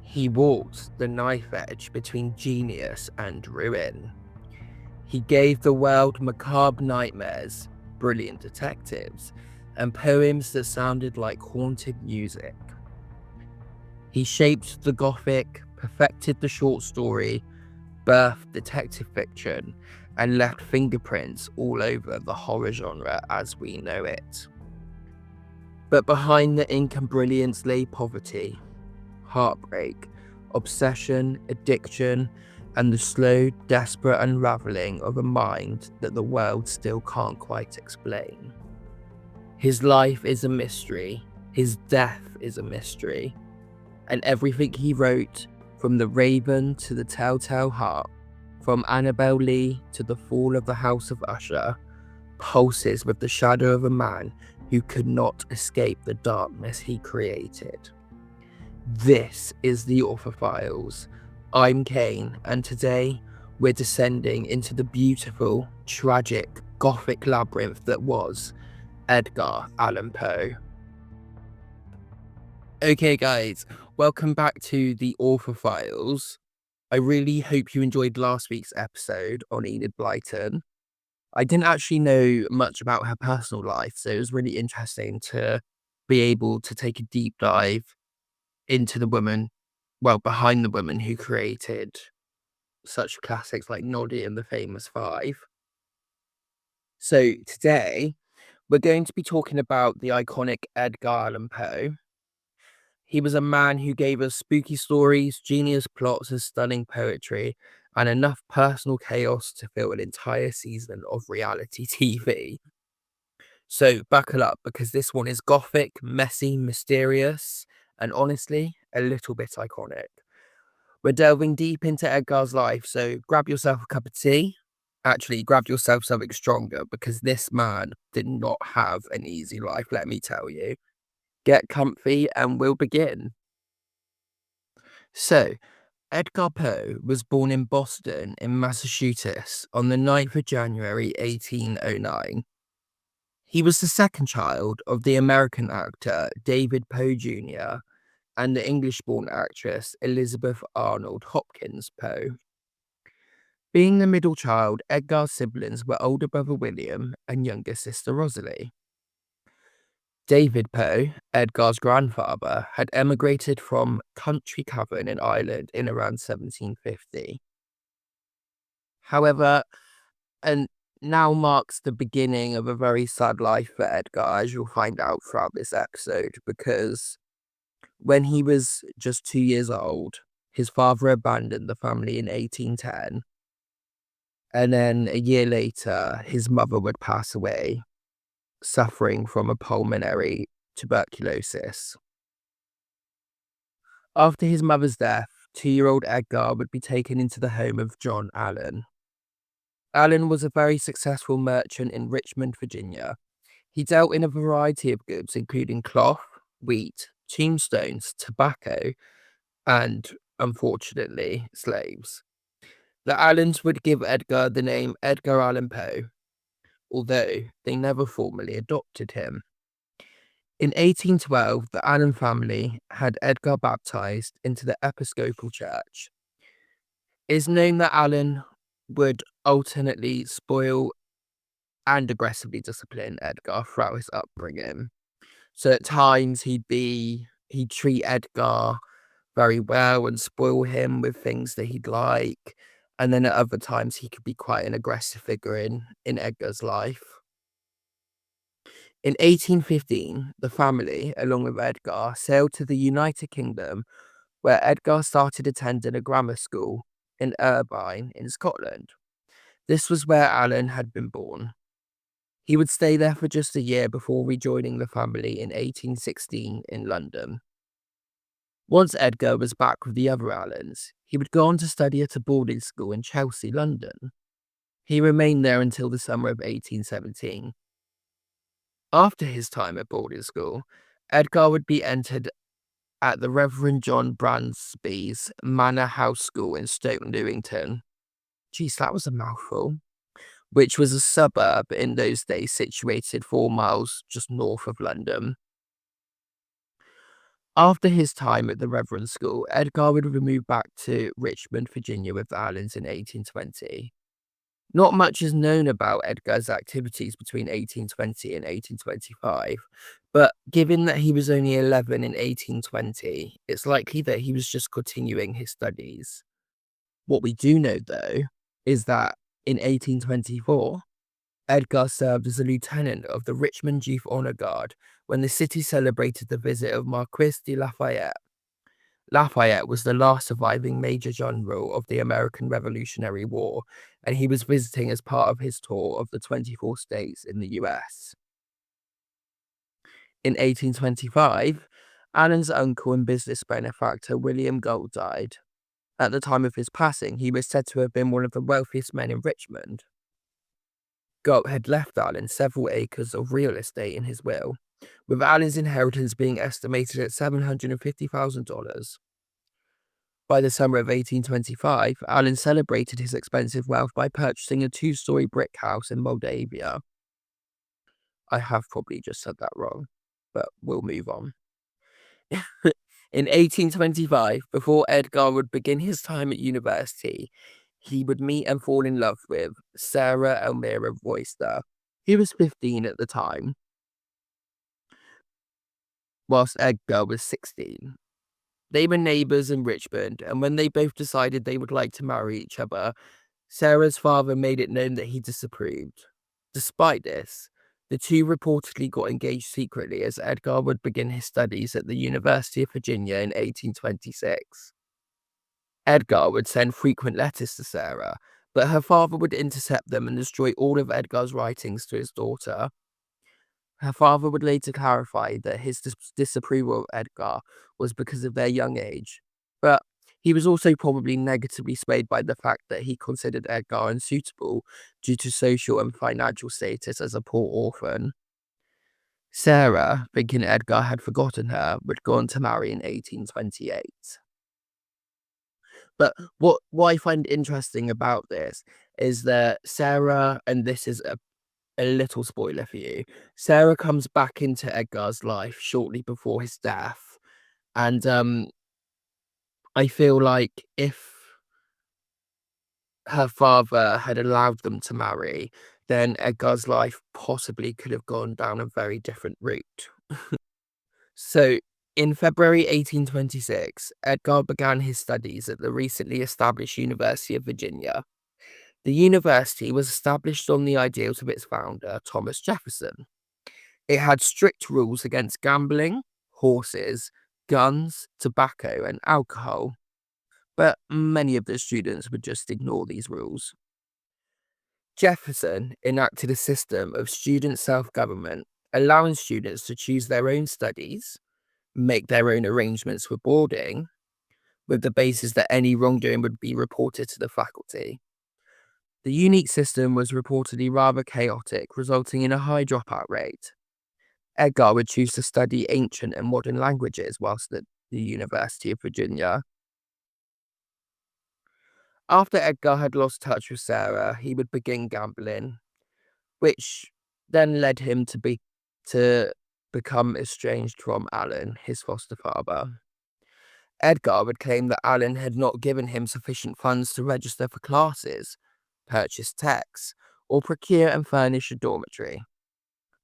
He walked the knife edge between genius and ruin. He gave the world macabre nightmares, brilliant detectives, and poems that sounded like haunted music. He shaped the Gothic, perfected the short story, birthed detective fiction, and left fingerprints all over the horror genre as we know it. But behind the ink and brilliance lay poverty, heartbreak, obsession, addiction, and the slow, desperate unraveling of a mind that the world still can't quite explain. His life is a mystery, his death is a mystery, and everything he wrote, from The Raven to The Telltale Heart, from Annabel Lee to The Fall of the House of Usher, pulses with the shadow of a man who could not escape the darkness he created. This is the Author Files. I'm Kane, and today we're descending into the beautiful, tragic, gothic labyrinth that was Edgar Allan Poe. Okay guys, welcome back to the Author Files. I really hope you enjoyed last week's episode on Enid Blyton. I didn't actually know much about her personal life, so it was really interesting to be able to take a deep dive into the woman, behind the woman who created such classics like Noddy and the Famous Five. So today, we're going to be talking about the iconic Edgar Allan Poe. He was a man who gave us spooky stories, genius plots, and stunning poetry, and enough personal chaos to fill an entire season of reality TV. So buckle up, because this one is gothic, messy, mysterious, and honestly, a little bit iconic. We're delving deep into Edgar's life, so grab yourself a cup of tea. Actually, grab yourself something stronger, because this man did not have an easy life, let me tell you. Get comfy and we'll begin. So, Edgar Poe was born in Boston, in Massachusetts, on the 9th of January 1809. He was the second child of the American actor David Poe Jr. and the English-born actress Elizabeth Arnold Hopkins Poe. Being the middle child, Edgar's siblings were older brother William and younger sister Rosalie. David Poe, Edgar's grandfather, had emigrated from Country Coven in Ireland in around 1750. However, and now marks the beginning of a very sad life for Edgar, as you'll find out throughout this episode, because when he was just 2 years old, his father abandoned the family in 1810, and then a year later, his mother would pass away, suffering from a pulmonary tuberculosis. After his mother's death, 2-year-old Edgar would be taken into the home of John Allen. Allen was a very successful merchant in Richmond, Virginia. He dealt in a variety of goods, including cloth, wheat, tombstones, tobacco, and, unfortunately, slaves. The Allens would give Edgar the name Edgar Allan Poe, although they never formally adopted him. In 1812, the Allen family had Edgar baptized into the Episcopal Church. It is known that Allen would alternately spoil and aggressively discipline Edgar throughout his upbringing. So at times he'd treat Edgar very well and spoil him with things that he'd like. And then at other times he could be quite an aggressive figure in Edgar's life. In 1815, the family, along with Edgar, sailed to the United Kingdom, where Edgar started attending a grammar school in Irvine in Scotland. This was where Allen had been born. He would stay there for just a year before rejoining the family in 1816 in London. Once Edgar was back with the other Allens, he would go on to study at a boarding school in Chelsea, London. He remained there until the summer of 1817. After his time at boarding school, Edgar would be entered at the Reverend John Bransby's Manor House School in Stoke Newington. Jeez, that was a mouthful. Which was a suburb in those days situated 4 miles just north of London. After his time at the Reverend School, Edgar would move back to Richmond, Virginia with the Allens in 1820. Not much is known about Edgar's activities between 1820 and 1825, but given that he was only 11 in 1820, it's likely that he was just continuing his studies. What we do know, though, is that in 1824, Edgar served as a lieutenant of the Richmond Youth Honor Guard when the city celebrated the visit of Marquis de Lafayette. Lafayette was the last surviving major general of the American Revolutionary War, and he was visiting as part of his tour of the 24 states in the US. In 1825, Allen's uncle and business benefactor William Gold died. At the time of his passing, he was said to have been one of the wealthiest men in Richmond. Galt had left Allen several acres of real estate in his will, with Allen's inheritance being estimated at $750,000. By the summer of 1825, Allen celebrated his expensive wealth by purchasing a two-story brick house in Moldavia. I have probably just said that wrong, but we'll move on. In 1825, before Edgar would begin his time at university, he would meet and fall in love with Sarah Elmira Royster. He was 15 at the time, whilst Edgar was 16. They were neighbours in Richmond, and when they both decided they would like to marry each other, Sarah's father made it known that he disapproved. Despite this, the two reportedly got engaged secretly as Edgar would begin his studies at the University of Virginia in 1826. Edgar would send frequent letters to Sarah, but her father would intercept them and destroy all of Edgar's writings to his daughter. Her father would later clarify that his disapproval of Edgar was because of their young age, but he was also probably negatively swayed by the fact that he considered Edgar unsuitable due to social and financial status as a poor orphan. Sarah, thinking Edgar had forgotten her, would go on to marry in 1828. But what I find interesting about this is that Sarah, and this is a little spoiler for you, Sarah comes back into Edgar's life shortly before his death. And I feel like if her father had allowed them to marry, then Edgar's life possibly could have gone down a very different route. So, in February 1826, Edgar began his studies at the recently established University of Virginia. The university was established on the ideals of its founder, Thomas Jefferson. It had strict rules against gambling, horses, guns, tobacco, and alcohol, but many of the students would just ignore these rules. Jefferson enacted a system of student self-government, allowing students to choose their own studies, make their own arrangements for boarding, with the basis that any wrongdoing would be reported to the faculty. The unique system was reportedly rather chaotic, resulting in a high dropout rate. Edgar would choose to study ancient and modern languages whilst at the University of Virginia. After Edgar had lost touch with Sarah, he would begin gambling, which then led him to become estranged from Allen, his foster father. Edgar would claim that Allen had not given him sufficient funds to register for classes, purchase texts, or procure and furnish a dormitory.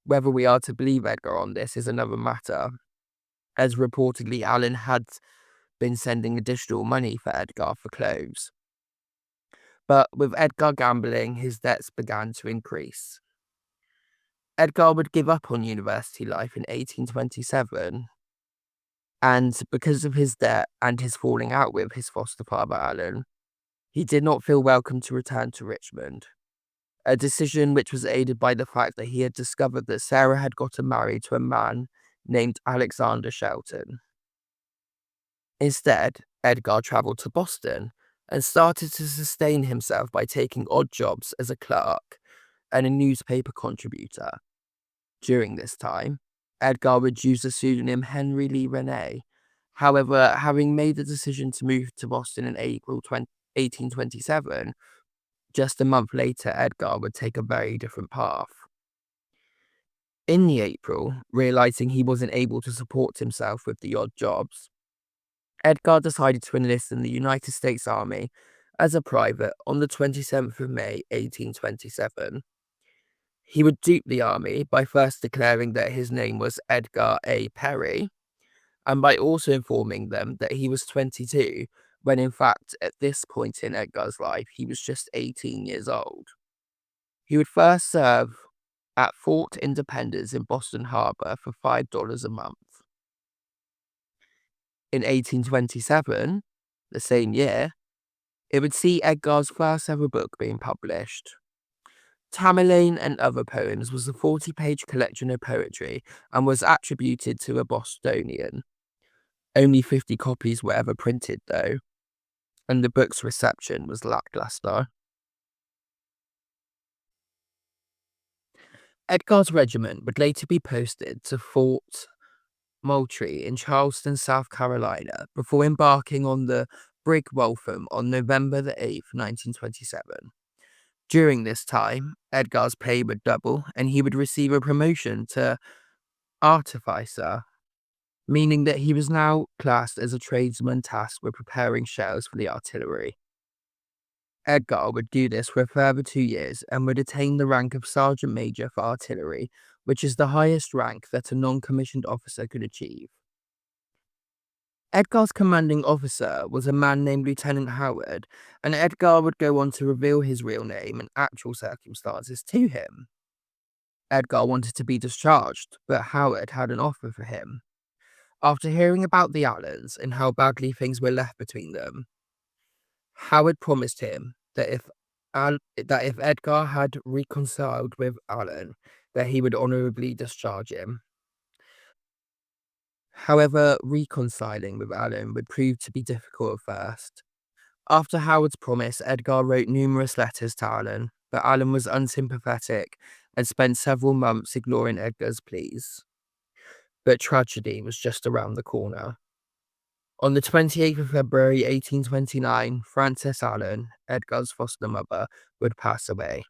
Whether we are to believe Edgar on this is another matter, as reportedly Allen had been sending additional money for Edgar for clothes. But with Edgar gambling, his debts began to increase. Edgar would give up on university life in 1827, and because of his debt and his falling out with his foster father Allen, he did not feel welcome to return to Richmond, a decision which was aided by the fact that he had discovered that Sarah had gotten married to a man named Alexander Shelton. Instead, Edgar travelled to Boston and started to sustain himself by taking odd jobs as a clerk and a newspaper contributor. During this time, Edgar would use the pseudonym Henry Lee Renee. However, having made the decision to move to Boston in April 1827, just a month later, Edgar would take a very different path. In the April, realizing he wasn't able to support himself with the odd jobs, Edgar decided to enlist in the United States Army as a private on the 27th of May, 1827. He would dupe the army by first declaring that his name was Edgar A. Perry, and by also informing them that he was 22, when in fact, at this point in Edgar's life, he was just 18 years old. He would first serve at Fort Independence in Boston Harbor for $5 a month. In 1827, the same year, it would see Edgar's first ever book being published. Tamerlane and Other Poems was a 40-page collection of poetry and was attributed to a Bostonian. Only 50 copies were ever printed, though, and the book's reception was lackluster. Edgar's regiment would later be posted to Fort Moultrie in Charleston, South Carolina, before embarking on the Brig Waltham on November the 8th, 1927. During this time, Edgar's pay would double and he would receive a promotion to artificer, meaning that he was now classed as a tradesman tasked with preparing shells for the artillery. Edgar would do this for a further 2 years and would attain the rank of Sergeant Major for artillery, which is the highest rank that a non-commissioned officer could achieve. Edgar's commanding officer was a man named Lieutenant Howard, and Edgar would go on to reveal his real name and actual circumstances to him. Edgar wanted to be discharged, but Howard had an offer for him. After hearing about the Allens and how badly things were left between them, Howard promised him that if Edgar had reconciled with Allen, that he would honorably discharge him. However, reconciling with Allen would prove to be difficult at first. After Howard's promise, Edgar wrote numerous letters to Allen, but Allen was unsympathetic and spent several months ignoring Edgar's pleas. But tragedy was just around the corner. On the 28th of February 1829, Frances Allen, Edgar's foster mother, would pass away.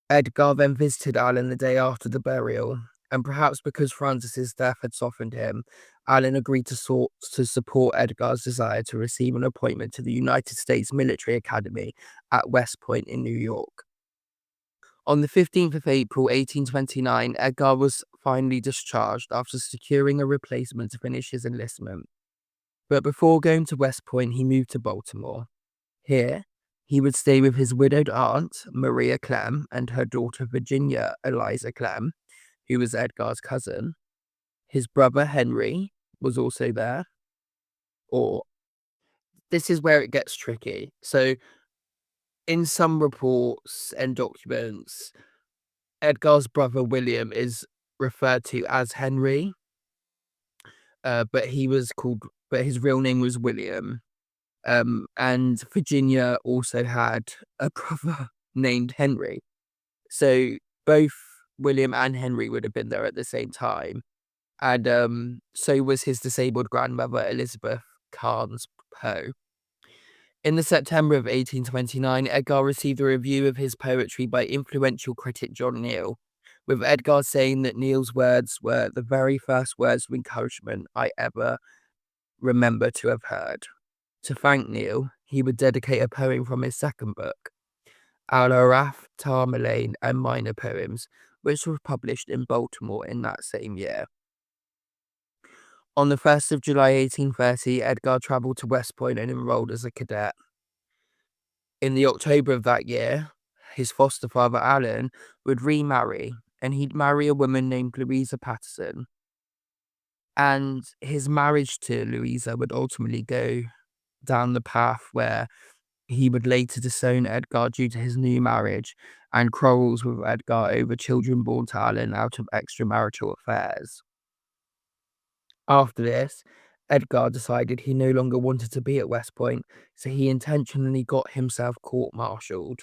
Edgar then visited Allen the day after the burial, and perhaps because Frances's death had softened him, Allen agreed to support Edgar's desire to receive an appointment to the United States Military Academy at West Point in New York. On the 15th of April 1829, Edgar was finally discharged after securing a replacement to finish his enlistment. But before going to West Point, he moved to Baltimore. Here, he would stay with his widowed aunt, Maria Clem, and her daughter, Virginia Eliza Clem, who was Edgar's cousin. His brother, Henry, was also there. Or, this is where it gets tricky. So, in some reports and documents, Edgar's brother, William, is referred to as Henry, but his real name was William. And Virginia also had a brother named Henry. So both William and Henry would have been there at the same time. And so was his disabled grandmother, Elizabeth Carnes Poe. In the September of 1829, Edgar received a review of his poetry by influential critic John Neal, with Edgar saying that Neal's words were the very first words of encouragement I ever remember to have heard. To thank Neal, he would dedicate a poem from his second book, Al-Araf, Tamerlane, and Minor Poems, which was published in Baltimore in that same year. On the 1st of July 1830, Edgar travelled to West Point and enrolled as a cadet. In the October of that year, his foster father, Allen, would remarry, and he'd marry a woman named Louisa Patterson. And his marriage to Louisa would ultimately go down the path where he would later disown Edgar due to his new marriage and quarrels with Edgar over children born to Allen out of extramarital affairs. After this, Edgar decided he no longer wanted to be at West Point, so he intentionally got himself court-martialed.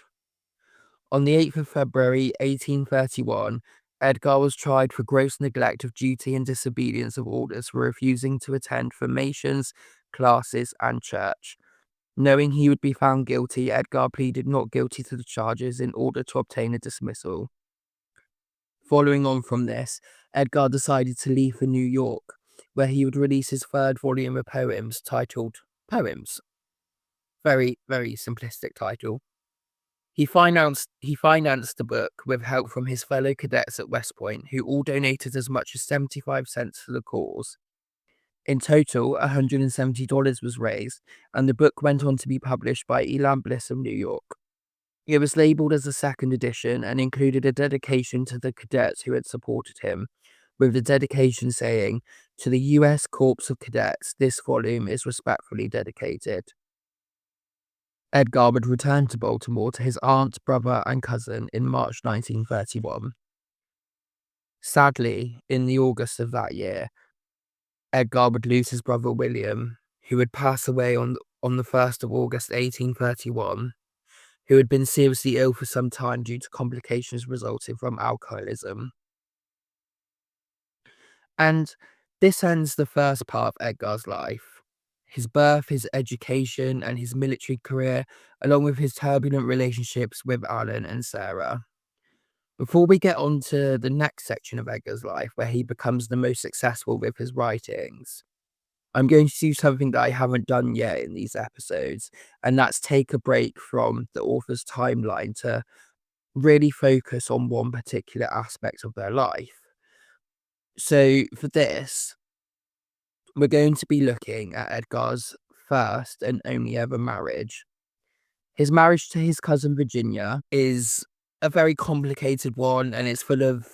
On the 8th of February 1831, Edgar was tried for gross neglect of duty and disobedience of orders for refusing to attend formations, classes, and church. Knowing he would be found guilty, Edgar pleaded not guilty to the charges in order to obtain a dismissal. Following on from this, Edgar decided to leave for New York, where he would release his third volume of poems titled Poems. Very, very simplistic title. He financed the book with help from his fellow cadets at West Point, who all donated as much as 75 cents to the cause. In total, $170 was raised, and the book went on to be published by Elam Bliss of New York. It was labeled as a second edition and included a dedication to the cadets who had supported him, with the dedication saying, "To the U.S. Corps of Cadets, this volume is respectfully dedicated." Edgar would return to Baltimore to his aunt, brother, and cousin in March 1931. Sadly, in the August of that year, Edgar would lose his brother William, who would pass away on the 1st of August 1831, who had been seriously ill for some time due to complications resulting from alcoholism. And this ends the first part of Edgar's life. His birth, his education, and his military career, along with his turbulent relationships with Alan and Sarah. Before we get on to the next section of Edgar's life, where he becomes the most successful with his writings, I'm going to do something that I haven't done yet in these episodes, and that's take a break from the author's timeline to really focus on one particular aspect of their life. So for this, we're going to be looking at Edgar's first and only ever marriage. His marriage to his cousin Virginia is a very complicated one, and it's full of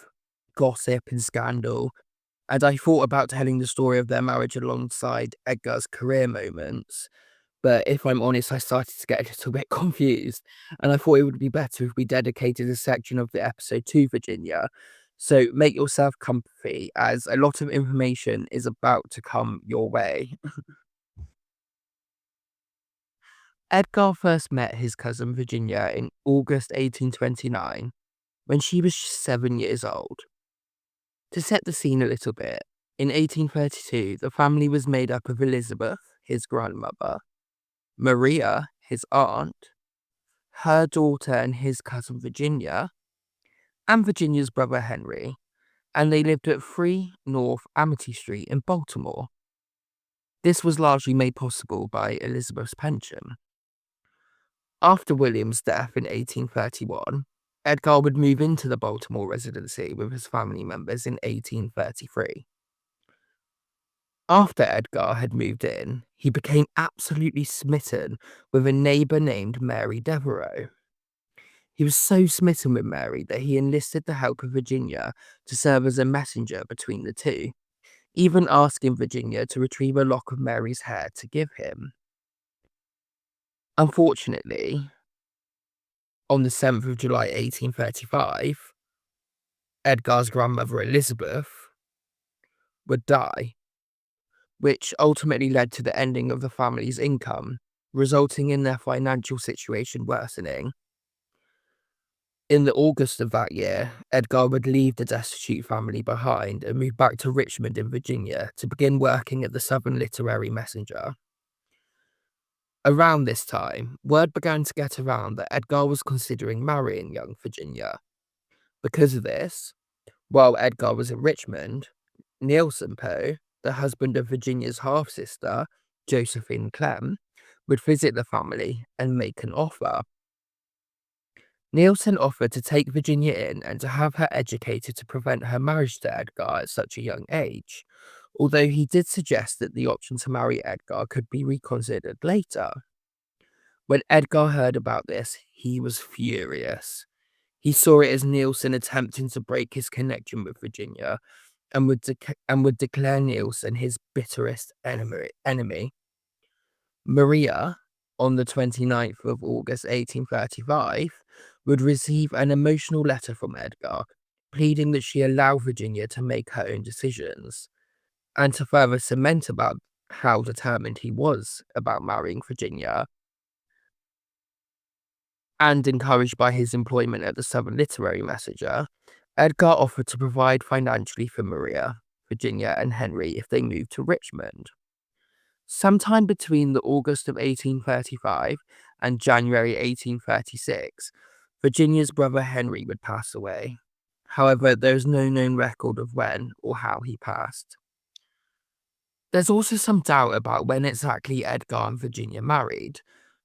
gossip and scandal. And I thought about telling the story of their marriage alongside Edgar's career moments. But if I'm honest, I started to get a little bit confused. And I thought it would be better if we dedicated a section of the episode to Virginia. So make yourself comfy, as a lot of information is about to come your way. Edgar first met his cousin Virginia in August 1829, when she was 7 years old. To set the scene a little bit, in 1832, the family was made up of Elizabeth, his grandmother, Maria, his aunt, her daughter and his cousin Virginia, and Virginia's brother Henry, and they lived at 3 North Amity Street in Baltimore. This was largely made possible by Elizabeth's pension. After William's death in 1831, Edgar would move into the Baltimore residency with his family members in 1833. After Edgar had moved in, he became absolutely smitten with a neighbour named Mary Devereaux. He was so smitten with Mary that he enlisted the help of Virginia to serve as a messenger between the two, even asking Virginia to retrieve a lock of Mary's hair to give him. Unfortunately, on the 7th of July 1835, Edgar's grandmother Elizabeth would die, which ultimately led to the ending of the family's income, resulting in their financial situation worsening. In the August of that year, Edgar would leave the destitute family behind and move back to Richmond in Virginia to begin working at the Southern Literary Messenger. Around this time, word began to get around that Edgar was considering marrying young Virginia. Because of this, while Edgar was in Richmond, Nielsen Poe, the husband of Virginia's half-sister, Josephine Clem, would visit the family and make an offer. Nielsen offered to take Virginia in and to have her educated to prevent her marriage to Edgar at such a young age, although he did suggest that the option to marry Edgar could be reconsidered later. When Edgar heard about this, he was furious. He saw it as Nielsen attempting to break his connection with Virginia and would declare Nielsen his bitterest enemy. Maria, on the 29th of August 1835, would receive an emotional letter from Edgar, pleading that she allow Virginia to make her own decisions, and to further cement about how determined he was about marrying Virginia. And encouraged by his employment at the Southern Literary Messenger, Edgar offered to provide financially for Maria, Virginia, and Henry if they moved to Richmond. Sometime between the August of 1835 and January 1836, Virginia's brother Henry would pass away. However, there is no known record of when or how he passed. There's also some doubt about when exactly Edgar and Virginia married,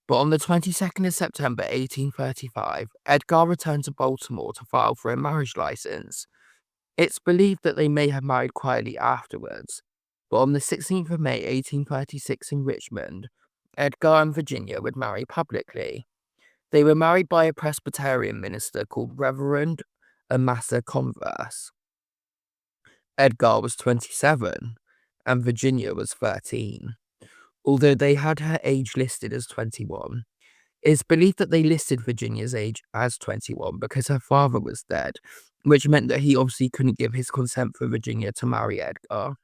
but on the 22nd of September 1835, Edgar returned to Baltimore to file for a marriage license. It's believed that they may have married quietly afterwards, but on the 16th of May 1836 in Richmond, Edgar and Virginia would marry publicly. They were married by a Presbyterian minister called Reverend Amasa Converse. Edgar was 27 and Virginia was 13. Although they had her age listed as 21, it's believed that they listed Virginia's age as 21 because her father was dead, which meant that he obviously couldn't give his consent for Virginia to marry Edgar.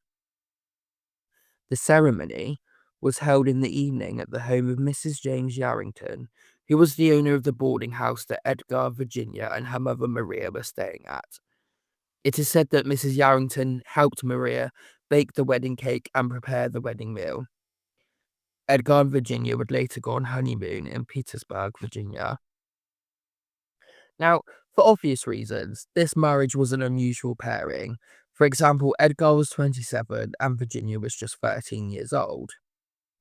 The ceremony was held in the evening at the home of Mrs. James Yarrington, who was the owner of the boarding house that Edgar, Virginia, and her mother Maria were staying at. It is said that Mrs. Yarrington helped Maria bake the wedding cake and prepare the wedding meal. Edgar and Virginia would later go on honeymoon in Petersburg, Virginia. Now, for obvious reasons, this marriage was an unusual pairing. For example, Edgar was 27 and Virginia was just 13 years old,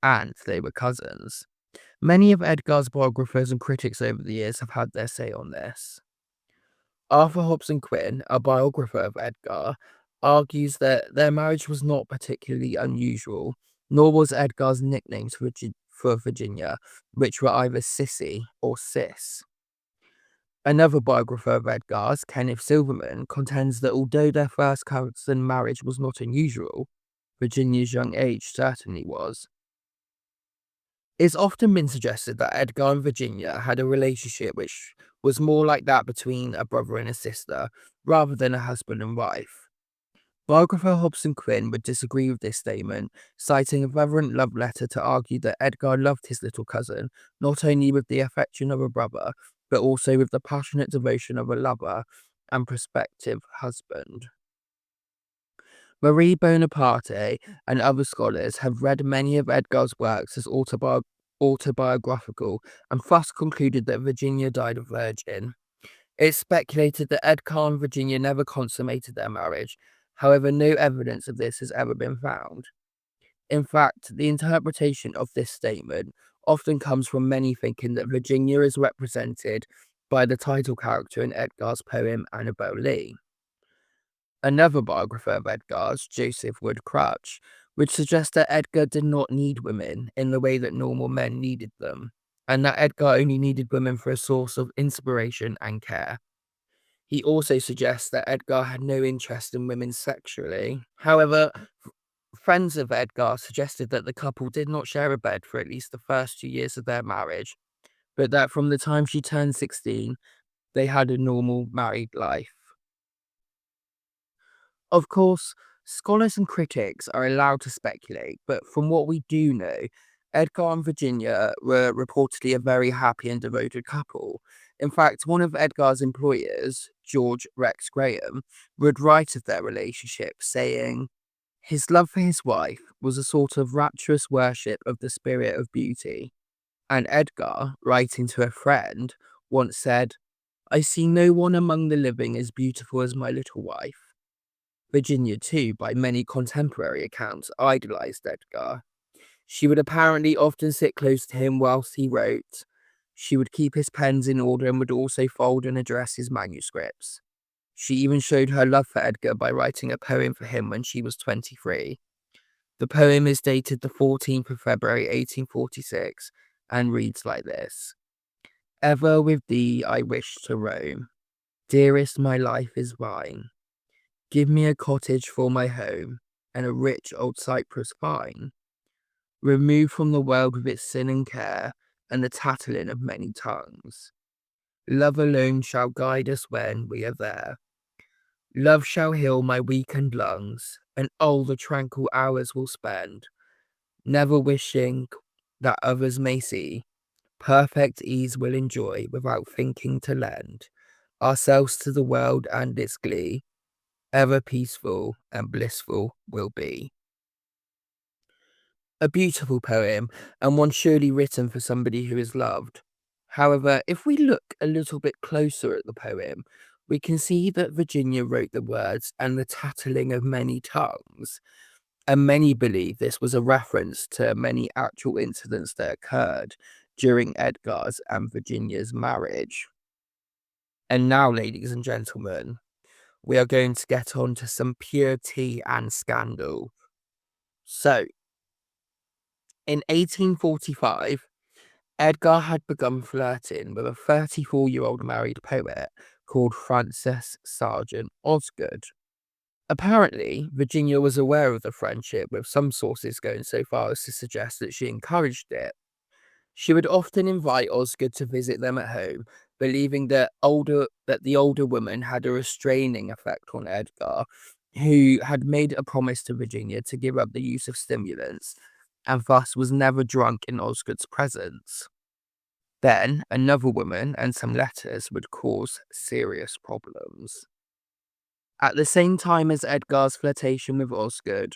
and they were cousins. Many of Edgar's biographers and critics over the years have had their say on this. Arthur Hobson Quinn, a biographer of Edgar, argues that their marriage was not particularly unusual, nor was Edgar's nicknames for Virginia, which were either Sissy or Sis. Another biographer of Edgar's, Kenneth Silverman, contends that although their first cousin marriage was not unusual, Virginia's young age certainly was. It's often been suggested that Edgar and Virginia had a relationship which was more like that between a brother and a sister, rather than a husband and wife. Biographer Hobson Quinn would disagree with this statement, citing a fervent love letter to argue that Edgar loved his little cousin, not only with the affection of a brother, but also with the passionate devotion of a lover and prospective husband. Marie Bonaparte and other scholars have read many of Edgar's works as autobiographical and thus concluded that Virginia died a virgin. It's speculated that Edgar and Virginia never consummated their marriage. However, no evidence of this has ever been found. In fact, the interpretation of this statement often comes from many thinking that Virginia is represented by the title character in Edgar's poem Annabel Lee. Another biographer of Edgar's, Joseph Wood Crutch, would suggest that Edgar did not need women in the way that normal men needed them, and that Edgar only needed women for a source of inspiration and care. He also suggests that Edgar had no interest in women sexually. However, friends of Edgar suggested that the couple did not share a bed for at least the first 2 years of their marriage, but that from the time she turned 16, they had a normal married life. Of course, scholars and critics are allowed to speculate, but from what we do know, Edgar and Virginia were reportedly a very happy and devoted couple. In fact, one of Edgar's employers, George Rex Graham, would write of their relationship, saying, "His love for his wife was a sort of rapturous worship of the spirit of beauty." And Edgar, writing to a friend, once said, "I see no one among the living as beautiful as my little wife." Virginia, too, by many contemporary accounts, idolized Edgar. She would apparently often sit close to him whilst he wrote. She would keep his pens in order and would also fold and address his manuscripts. She even showed her love for Edgar by writing a poem for him when she was 23. The poem is dated the 14th of February 1846 and reads like this. Ever with thee I wish to roam. Dearest, my life is thine. Give me a cottage for my home, and a rich old cypress pine. Remove from the world with its sin and care, and the tattling of many tongues. Love alone shall guide us when we are there. Love shall heal my weakened lungs, and all the tranquil hours will spend, never wishing that others may see. Perfect ease will enjoy without thinking to lend ourselves to the world and its glee. Ever peaceful and blissful will be. A beautiful poem, and one surely written for somebody who is loved. However, if we look a little bit closer at the poem, we can see that Virginia wrote the words and the tattling of many tongues, and many believe this was a reference to many actual incidents that occurred during Edgar's and Virginia's marriage. And now, ladies and gentlemen, we are going to get on to some pure tea and scandal. So, in 1845, Edgar had begun flirting with a 34-year-old married poet called Frances Sargent Osgood. Apparently, Virginia was aware of the friendship, with some sources going so far as to suggest that she encouraged it. She would often invite Osgood to visit them at home, believing that the older woman had a restraining effect on Edgar, who had made a promise to Virginia to give up the use of stimulants, and thus was never drunk in Osgood's presence. Then, another woman and some letters would cause serious problems. At the same time as Edgar's flirtation with Osgood,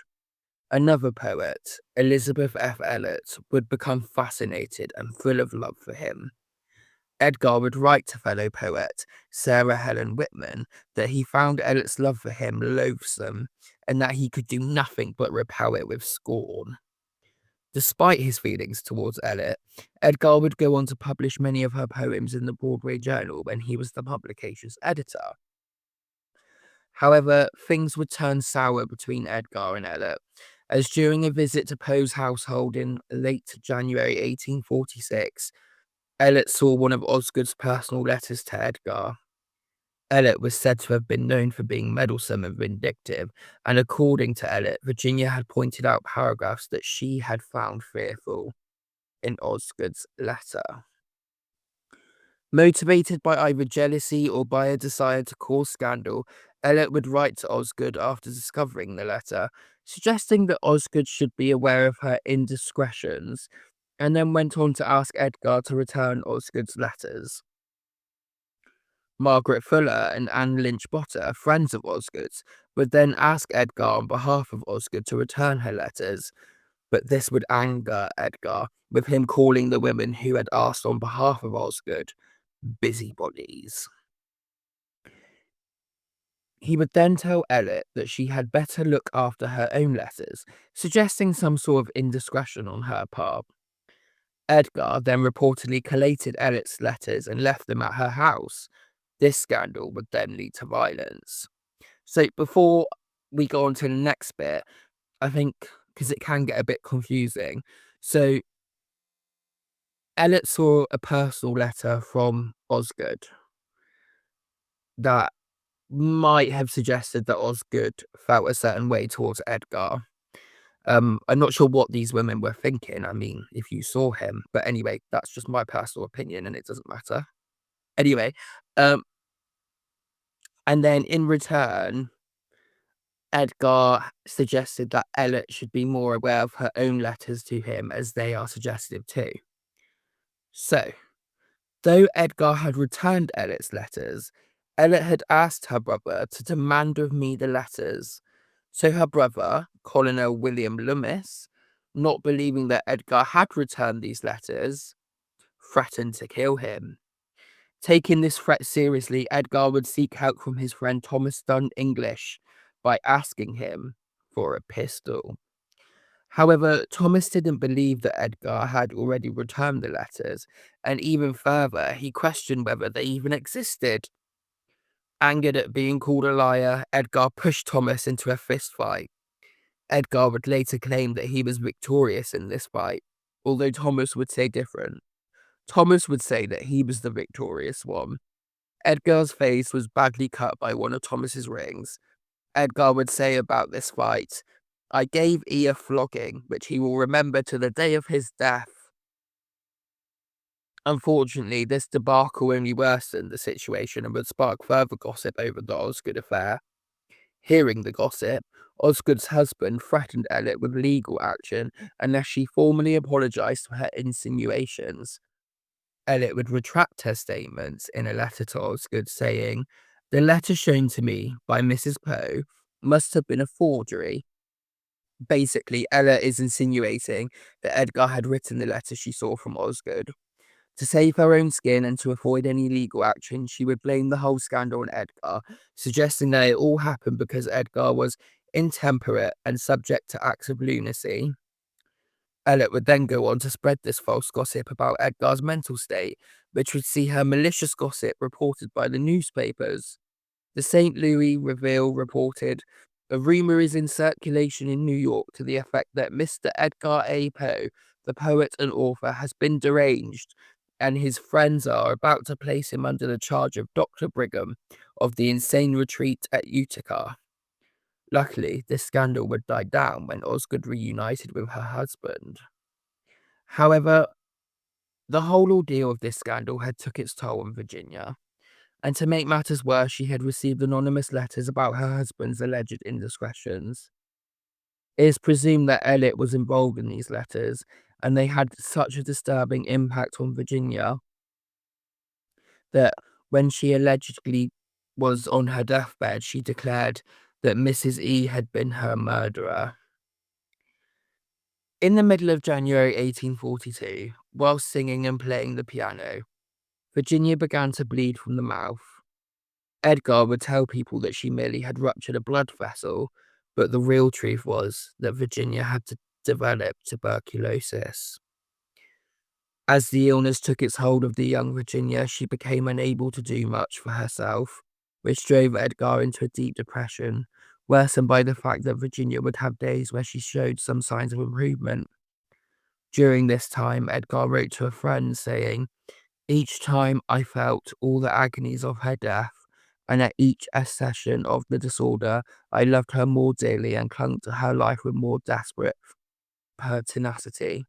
another poet, Elizabeth F. Elliot, would become fascinated and full of love for him. Edgar would write to fellow poet Sarah Helen Whitman that he found Elliot's love for him loathsome and that he could do nothing but repel it with scorn. Despite his feelings towards Elliot, Edgar would go on to publish many of her poems in the Broadway Journal when he was the publication's editor. However, things would turn sour between Edgar and Elliot, as during a visit to Poe's household in late January 1846, Elliot saw one of Osgood's personal letters to Edgar. Elliot was said to have been known for being meddlesome and vindictive, and according to Elliot, Virginia had pointed out paragraphs that she had found fearful in Osgood's letter. Motivated by either jealousy or by a desire to cause scandal, Elliot would write to Osgood after discovering the letter, suggesting that Osgood should be aware of her indiscretions, and then went on to ask Edgar to return Osgood's letters. Margaret Fuller and Anne Lynch Botter, friends of Osgood's, would then ask Edgar on behalf of Osgood to return her letters, but this would anger Edgar, with him calling the women who had asked on behalf of Osgood busybodies. He would then tell Elliot that she had better look after her own letters, suggesting some sort of indiscretion on her part. Edgar then reportedly collated Elliot's letters and left them at her house. This scandal would then lead to violence. So before we go on to the next bit, I think, because it can get a bit confusing. So Elliot saw a personal letter from Osgood that might have suggested that Osgood felt a certain way towards Edgar. I'm not sure what these women were thinking. I mean, if you saw him, but anyway, that's just my personal opinion and it doesn't matter. Anyway, and then in return, Edgar suggested that Elliot should be more aware of her own letters to him as they are suggestive too. So, though Edgar had returned Elliot's letters, Elliot had asked her brother to demand of me the letters. So her brother, Colonel William Loomis, not believing that Edgar had returned these letters, threatened to kill him. Taking this threat seriously, Edgar would seek help from his friend Thomas Dunn English by asking him for a pistol. However, Thomas didn't believe that Edgar had already returned the letters, and even further, he questioned whether they even existed. Angered at being called a liar, Edgar pushed Thomas into a fistfight. Edgar would later claim that he was victorious in this fight, although Thomas would say different. Thomas would say that he was the victorious one. Edgar's face was badly cut by one of Thomas's rings. Edgar would say about this fight, "I gave E a flogging, which he will remember to the day of his death." Unfortunately, this debacle only worsened the situation and would spark further gossip over the Osgood affair. Hearing the gossip, Osgood's husband threatened Elliot with legal action unless she formally apologized for her insinuations. Elliot would retract her statements in a letter to Osgood, saying, "The letter shown to me by Mrs. Poe must have been a forgery." Basically, Ella is insinuating that Edgar had written the letter she saw from Osgood. To save her own skin and to avoid any legal action, she would blame the whole scandal on Edgar, suggesting that it all happened because Edgar was intemperate and subject to acts of lunacy. Elliot would then go on to spread this false gossip about Edgar's mental state, which would see her malicious gossip reported by the newspapers. The St. Louis Review reported, "A rumor is in circulation in New York to the effect that Mr. Edgar A. Poe, the poet and author, has been deranged, and his friends are about to place him under the charge of Dr. Brigham of the insane retreat at Utica." Luckily, this scandal would die down when Osgood reunited with her husband. However, the whole ordeal of this scandal had took its toll on Virginia. And to make matters worse, she had received anonymous letters about her husband's alleged indiscretions. It is presumed that Elliot was involved in these letters, and they had such a disturbing impact on Virginia that when she allegedly was on her deathbed, she declared that Mrs. E had been her murderer. In the middle of January 1842, while singing and playing the piano, Virginia began to bleed from the mouth. Edgar would tell people that she merely had ruptured a blood vessel, but the real truth was that Virginia had developed tuberculosis. As the illness took its hold of the young Virginia, she became unable to do much for herself, which drove Edgar into a deep depression, worsened by the fact that Virginia would have days where she showed some signs of improvement. During this time, Edgar wrote to a friend saying, "Each time I felt all the agonies of her death, and at each accession of the disorder, I loved her more dearly and clung to her life with more desperate pertinacity.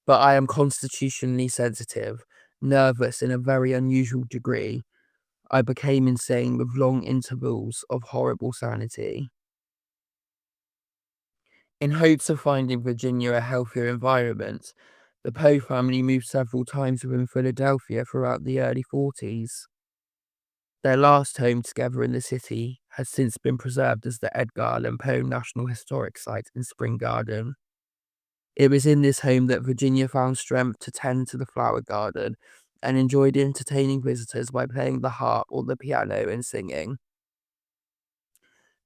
But I am constitutionally sensitive, nervous in a very unusual degree. I became insane with long intervals of horrible sanity." In hopes of finding Virginia a healthier environment, the Poe family moved several times within Philadelphia throughout the early 40s. Their last home together in the city has since been preserved as the Edgar Allan Poe National Historic Site in Spring Garden. It was in this home that Virginia found strength to tend to the flower garden and enjoyed entertaining visitors by playing the harp or the piano and singing.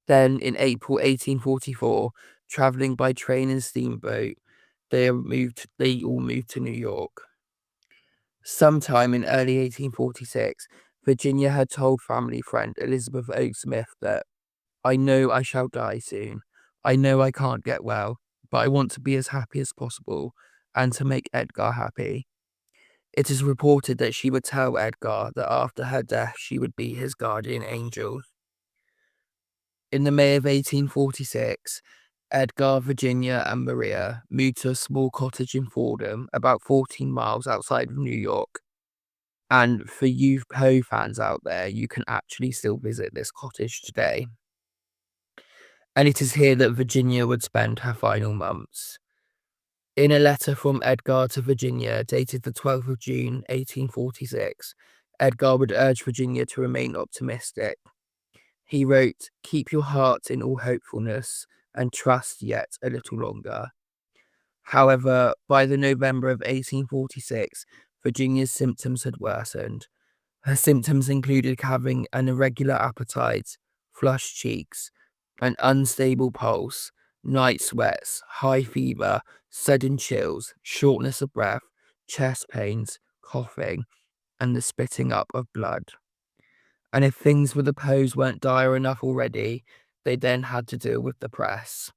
Then, in April 1844, traveling by train and steamboat, they all moved to New York. Sometime in early 1846, Virginia had told family friend Elizabeth Oak Smith that, "I know I shall die soon. I know I can't get well, but I want to be as happy as possible and to make Edgar happy." It is reported that she would tell Edgar that after her death she would be his guardian angel. In the May of 1846, Edgar, Virginia, and Maria moved to a small cottage in Fordham, about 14 miles outside of New York. And for you Poe fans out there, you can actually still visit this cottage today. And it is here that Virginia would spend her final months. In a letter from Edgar to Virginia, dated the 12th of June, 1846, Edgar would urge Virginia to remain optimistic. He wrote, "Keep your heart in all hopefulness and trust yet a little longer." However, by the November of 1846, Virginia's symptoms had worsened. Her symptoms included having an irregular appetite, flushed cheeks, an unstable pulse, night sweats, high fever, sudden chills, shortness of breath, chest pains, coughing, and the spitting up of blood. And if things with the Poes weren't dire enough already, they then had to deal with the press.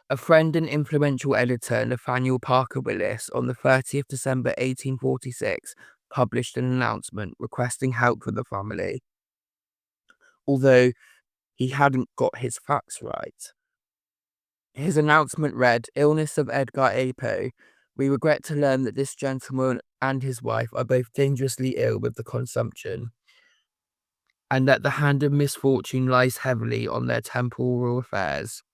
A friend and influential editor, Nathaniel Parker Willis, on the 30th December 1846, published an announcement requesting help for the family, although he hadn't got his facts right. His announcement read, "Illness of Edgar A. Poe. We regret to learn that this gentleman and his wife are both dangerously ill with the consumption, and that the hand of misfortune lies heavily on their temporal affairs.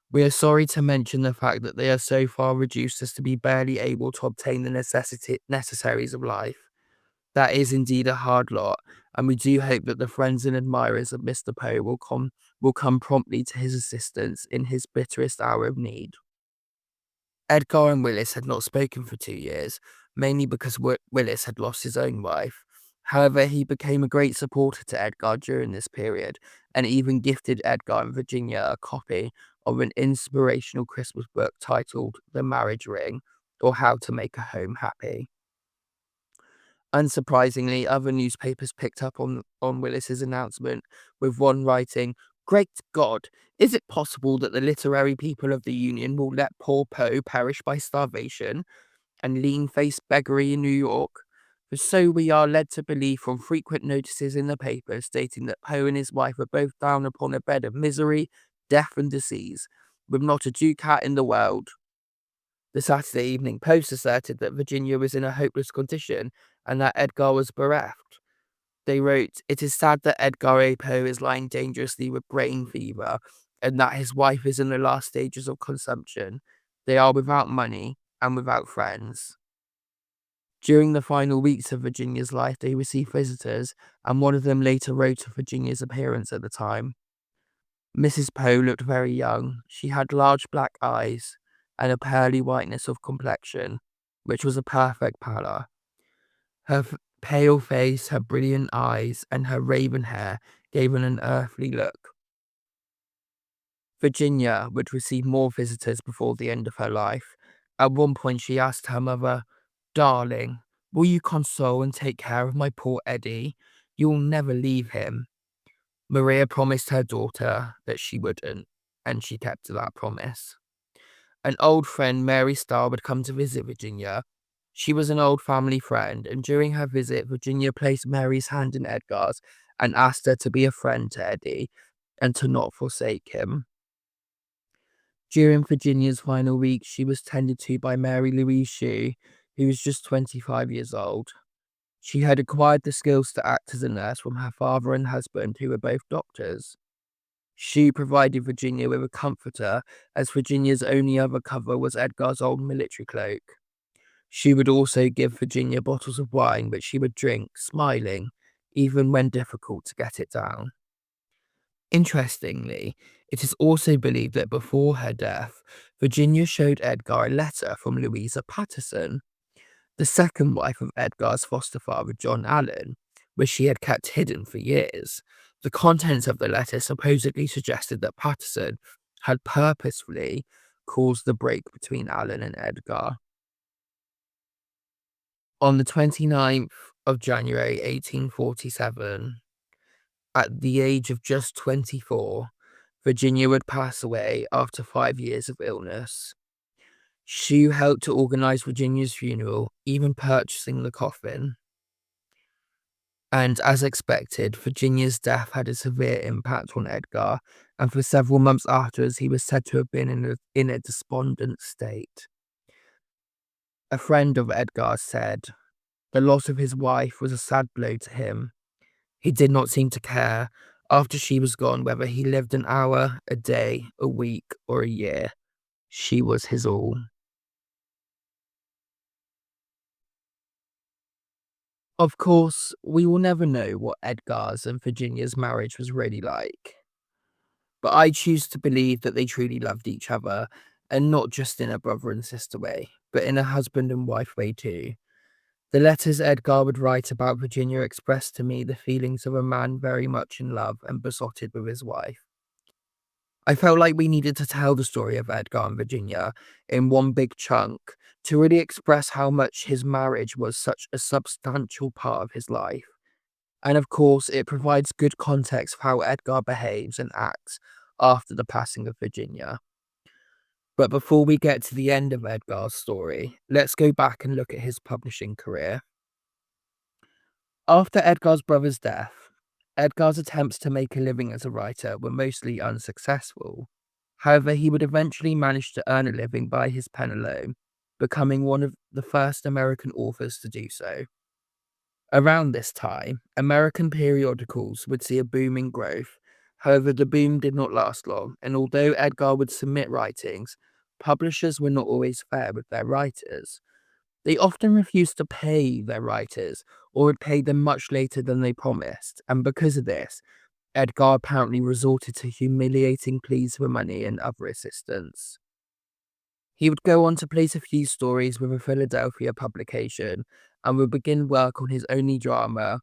We are sorry to mention the fact that they are so far reduced as to be barely able to obtain the necessaries of life. That is indeed a hard lot, and we do hope that the friends and admirers of Mr. Poe will come promptly to his assistance in his bitterest hour of need." Edgar and Willis had not spoken for 2 years, mainly because Willis had lost his own wife. However, he became a great supporter to Edgar during this period and even gifted Edgar and Virginia a copy of an inspirational Christmas book titled The Marriage Ring, or How to Make a Home Happy. Unsurprisingly, other newspapers picked up on Willis's announcement, with one writing, "Great God, is it possible that the literary people of the Union will let poor Poe perish by starvation and lean-faced beggary in New York? For so we are led to believe from frequent notices in the papers stating that Poe and his wife are both down upon a bed of misery, death, and disease, with not a ducat in the world." The Saturday Evening Post asserted that Virginia was in a hopeless condition and that Edgar was bereft. They wrote, "It is sad that Edgar A. Poe is lying dangerously with brain fever and that his wife is in the last stages of consumption. They are without money and without friends." During the final weeks of Virginia's life, they received visitors, and one of them later wrote of Virginia's appearance at the time. Mrs. Poe looked very young. She had large black eyes and a pearly whiteness of complexion, which was a perfect pallor. Her pale face, her brilliant eyes, and her raven hair gave an unearthly look. Virginia would receive more visitors before the end of her life. At one point, she asked her mother, "Darling, will you console and take care of my poor Eddie? You will never leave him." Maria promised her daughter that she wouldn't, and she kept to that promise. An old friend, Mary Starr, would come to visit Virginia. She was an old family friend, and during her visit, Virginia placed Mary's hand in Edgar's and asked her to be a friend to Eddie and to not forsake him. During Virginia's final weeks, she was tended to by Mary Louise Shue, who was just 25 years old. She had acquired the skills to act as a nurse from her father and husband, who were both doctors. She provided Virginia with a comforter, as Virginia's only other cover was Edgar's old military cloak. She would also give Virginia bottles of wine, which she would drink, smiling, even when difficult to get it down. Interestingly, it is also believed that before her death, Virginia showed Edgar a letter from Louisa Patterson, the second wife of Edgar's foster father, John Allan, which she had kept hidden for years. The contents of the letter supposedly suggested that Patterson had purposefully caused the break between Allan and Edgar. On the 29th of January 1847, at the age of just 24, Virginia would pass away after 5 years of illness. She helped to organize Virginia's funeral, even purchasing the coffin. And as expected, Virginia's death had a severe impact on Edgar, and for several months afterwards, he was said to have been in a despondent state. A friend of Edgar said, "The loss of his wife was a sad blow to him. He did not seem to care, after she was gone, whether he lived an hour, a day, a week, or a year. She was his all." Of course, we will never know what Edgar's and Virginia's marriage was really like, but I choose to believe that they truly loved each other, and not just in a brother and sister way, but in a husband and wife way too. The letters Edgar would write about Virginia expressed to me the feelings of a man very much in love and besotted with his wife. I felt like we needed to tell the story of Edgar and Virginia in one big chunk to really express how much his marriage was such a substantial part of his life. And of course, it provides good context for how Edgar behaves and acts after the passing of Virginia. But before we get to the end of Edgar's story, let's go back and look at his publishing career. After Edgar's brother's death, Edgar's attempts to make a living as a writer were mostly unsuccessful. However, he would eventually manage to earn a living by his pen alone, becoming one of the first American authors to do so. Around this time, American periodicals would see a boom in growth. However, the boom did not last long, and although Edgar would submit writings, publishers were not always fair with their writers. They often refused to pay their writers, or would pay them much later than they promised, and because of this, Edgar apparently resorted to humiliating pleas for money and other assistance. He would go on to place a few stories with a Philadelphia publication and would begin work on his only drama,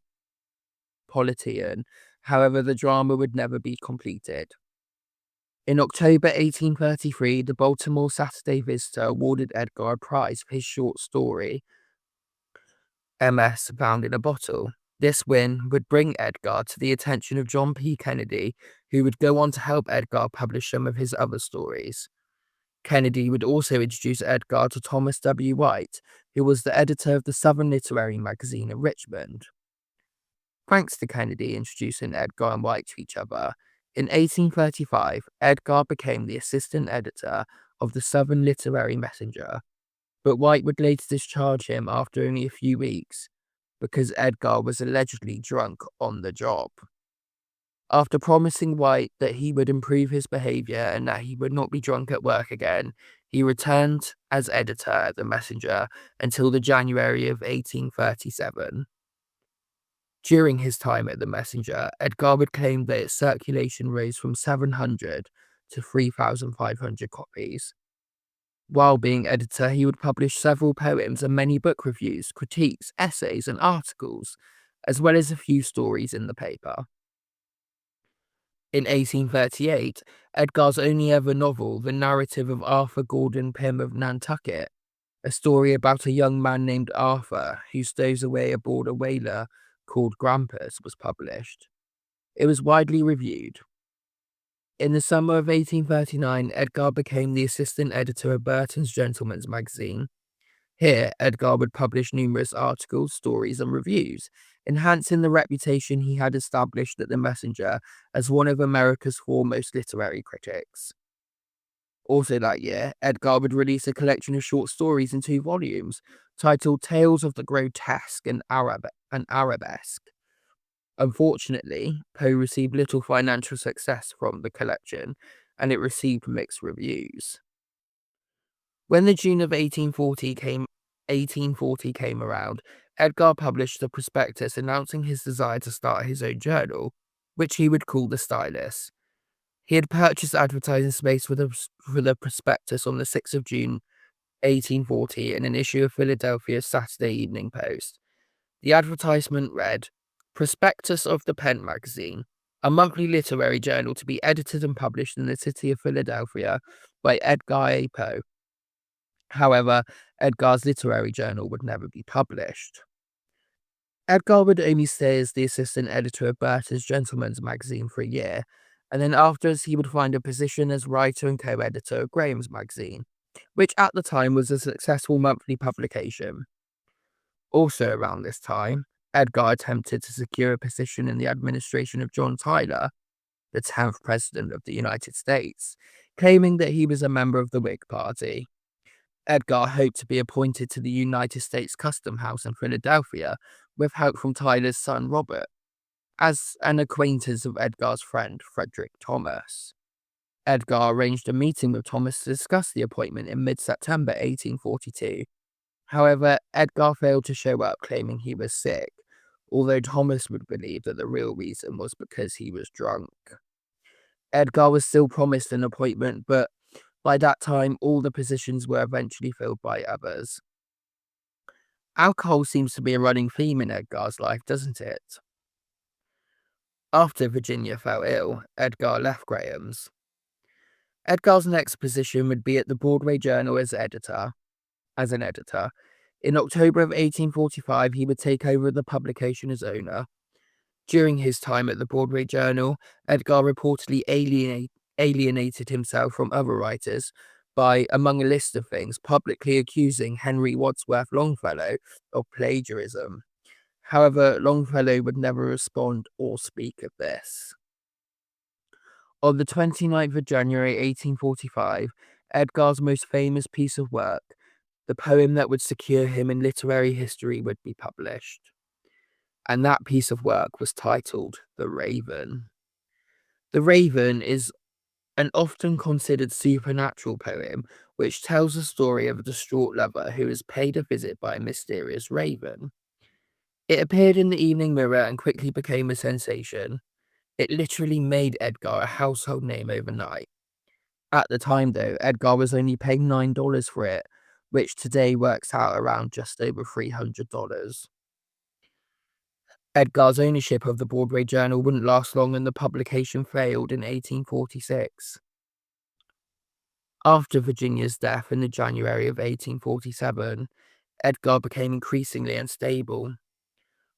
Politian. However, the drama would never be completed. In October 1833, the Baltimore Saturday Visitor awarded Edgar a prize for his short story, MS Found in a Bottle. This win would bring Edgar to the attention of John P. Kennedy, who would go on to help Edgar publish some of his other stories. Kennedy would also introduce Edgar to Thomas W. White, who was the editor of the Southern Literary Magazine in Richmond. Thanks to Kennedy introducing Edgar and White to each other, in 1835, Edgar became the assistant editor of the Southern Literary Messenger, but White would later discharge him after only a few weeks because Edgar was allegedly drunk on the job. After promising White that he would improve his behavior and that he would not be drunk at work again, he returned as editor at the Messenger until the January of 1837. During his time at the Messenger, Edgar would claim that its circulation rose from 700 to 3,500 copies. While being editor, he would publish several poems and many book reviews, critiques, essays, and articles, as well as a few stories in the paper. In 1838, Edgar's only ever novel, The Narrative of Arthur Gordon Pym of Nantucket, a story about a young man named Arthur who stows away aboard a whaler called Grampus, was published. It was widely reviewed. In the summer of 1839, Edgar became the assistant editor of Burton's Gentleman's Magazine. Here, Edgar would publish numerous articles, stories, and reviews, enhancing the reputation he had established at the Messenger as one of America's foremost literary critics. Also that year, Edgar would release a collection of short stories in 2 volumes, titled Tales of the Grotesque and Arabesque. Unfortunately, Poe received little financial success from the collection, and it received mixed reviews. When the June of 1840 came around, Edgar published a prospectus announcing his desire to start his own journal, which he would call The Stylus. He had purchased advertising space for the prospectus on the 6th of June 1840 in an issue of Philadelphia's Saturday Evening Post. The advertisement read, "Prospectus of the Pen Magazine, a monthly literary journal to be edited and published in the city of Philadelphia by Edgar A. Poe." However, Edgar's literary journal would never be published. Edgar would only stay as the assistant editor of Burton's Gentleman's Magazine for a year, and then afterwards he would find a position as writer and co-editor of Graham's Magazine, which at the time was a successful monthly publication. Also around this time, Edgar attempted to secure a position in the administration of John Tyler, the 10th President of the United States, claiming that he was a member of the Whig Party. Edgar hoped to be appointed to the United States Custom House in Philadelphia with help from Tyler's son Robert, as an acquaintance of Edgar's friend Frederick Thomas. Edgar arranged a meeting with Thomas to discuss the appointment in mid-September 1842. However, Edgar failed to show up, claiming he was sick, although Thomas would believe that the real reason was because he was drunk. Edgar was still promised an appointment, but by that time, all the positions were eventually filled by others. Alcohol seems to be a running theme in Edgar's life, doesn't it? After Virginia fell ill, Edgar left Graham's. Edgar's next position would be at the Broadway Journal as an editor. In October of 1845, he would take over the publication as owner. During his time at the Broadway Journal, Edgar reportedly alienated himself from other writers by, among a list of things, publicly accusing Henry Wadsworth Longfellow of plagiarism. However, Longfellow would never respond or speak of this. On the 29th of January 1845, Edgar's most famous piece of work, the poem that would secure him in literary history, would be published. And that piece of work was titled The Raven. The Raven is an often considered supernatural poem which tells the story of a distraught lover who is paid a visit by a mysterious raven. It appeared in the Evening Mirror and quickly became a sensation. It literally made Edgar a household name overnight. At the time, though, Edgar was only paying $9 for it, which today works out around just over $300. Edgar's ownership of the Broadway Journal wouldn't last long, and the publication failed in 1846. After Virginia's death in the January of 1847, Edgar became increasingly unstable.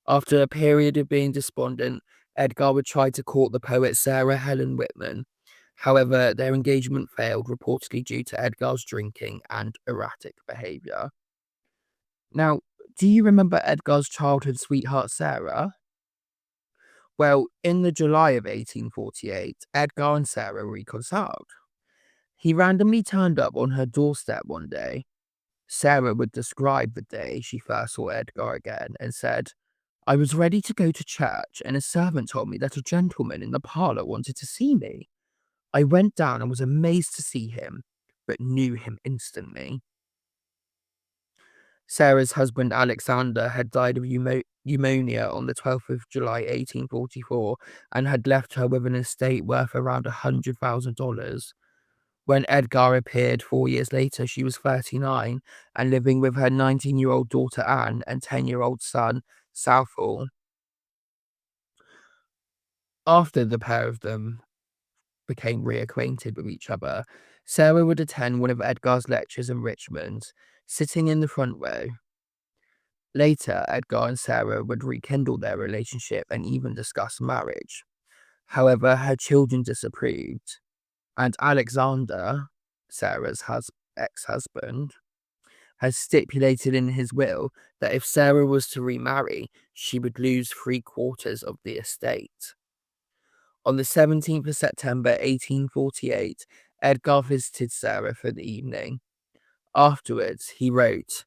After a period of being despondent, Edgar would try to court the poet Sarah Helen Whitman. However, their engagement failed, reportedly due to Edgar's drinking and erratic behavior. Now, do you remember Edgar's childhood sweetheart, Sarah? Well, in the July of 1848, Edgar and Sarah reconciled. He randomly turned up on her doorstep one day. Sarah would describe the day she first saw Edgar again and said, "I was ready to go to church, and a servant told me that a gentleman in the parlour wanted to see me. I went down and was amazed to see him, but knew him instantly." Sarah's husband Alexander had died of pneumonia on the 12th of July 1844 and had left her with an estate worth around $100,000. When Edgar appeared 4 years later, she was 39 and living with her 19-year-old daughter Anne and 10-year-old son Southall. After the pair of them became reacquainted with each other, Sarah would attend one of Edgar's lectures in Richmond, sitting in the front row. Later, Edgar and Sarah would rekindle their relationship and even discuss marriage. However, her children disapproved, and Alexander, Sarah's ex-husband, had stipulated in his will that if Sarah was to remarry, she would lose 3/4 of the estate. On the 17th of September 1848, Edgar visited Sarah for the evening. Afterwards, he wrote,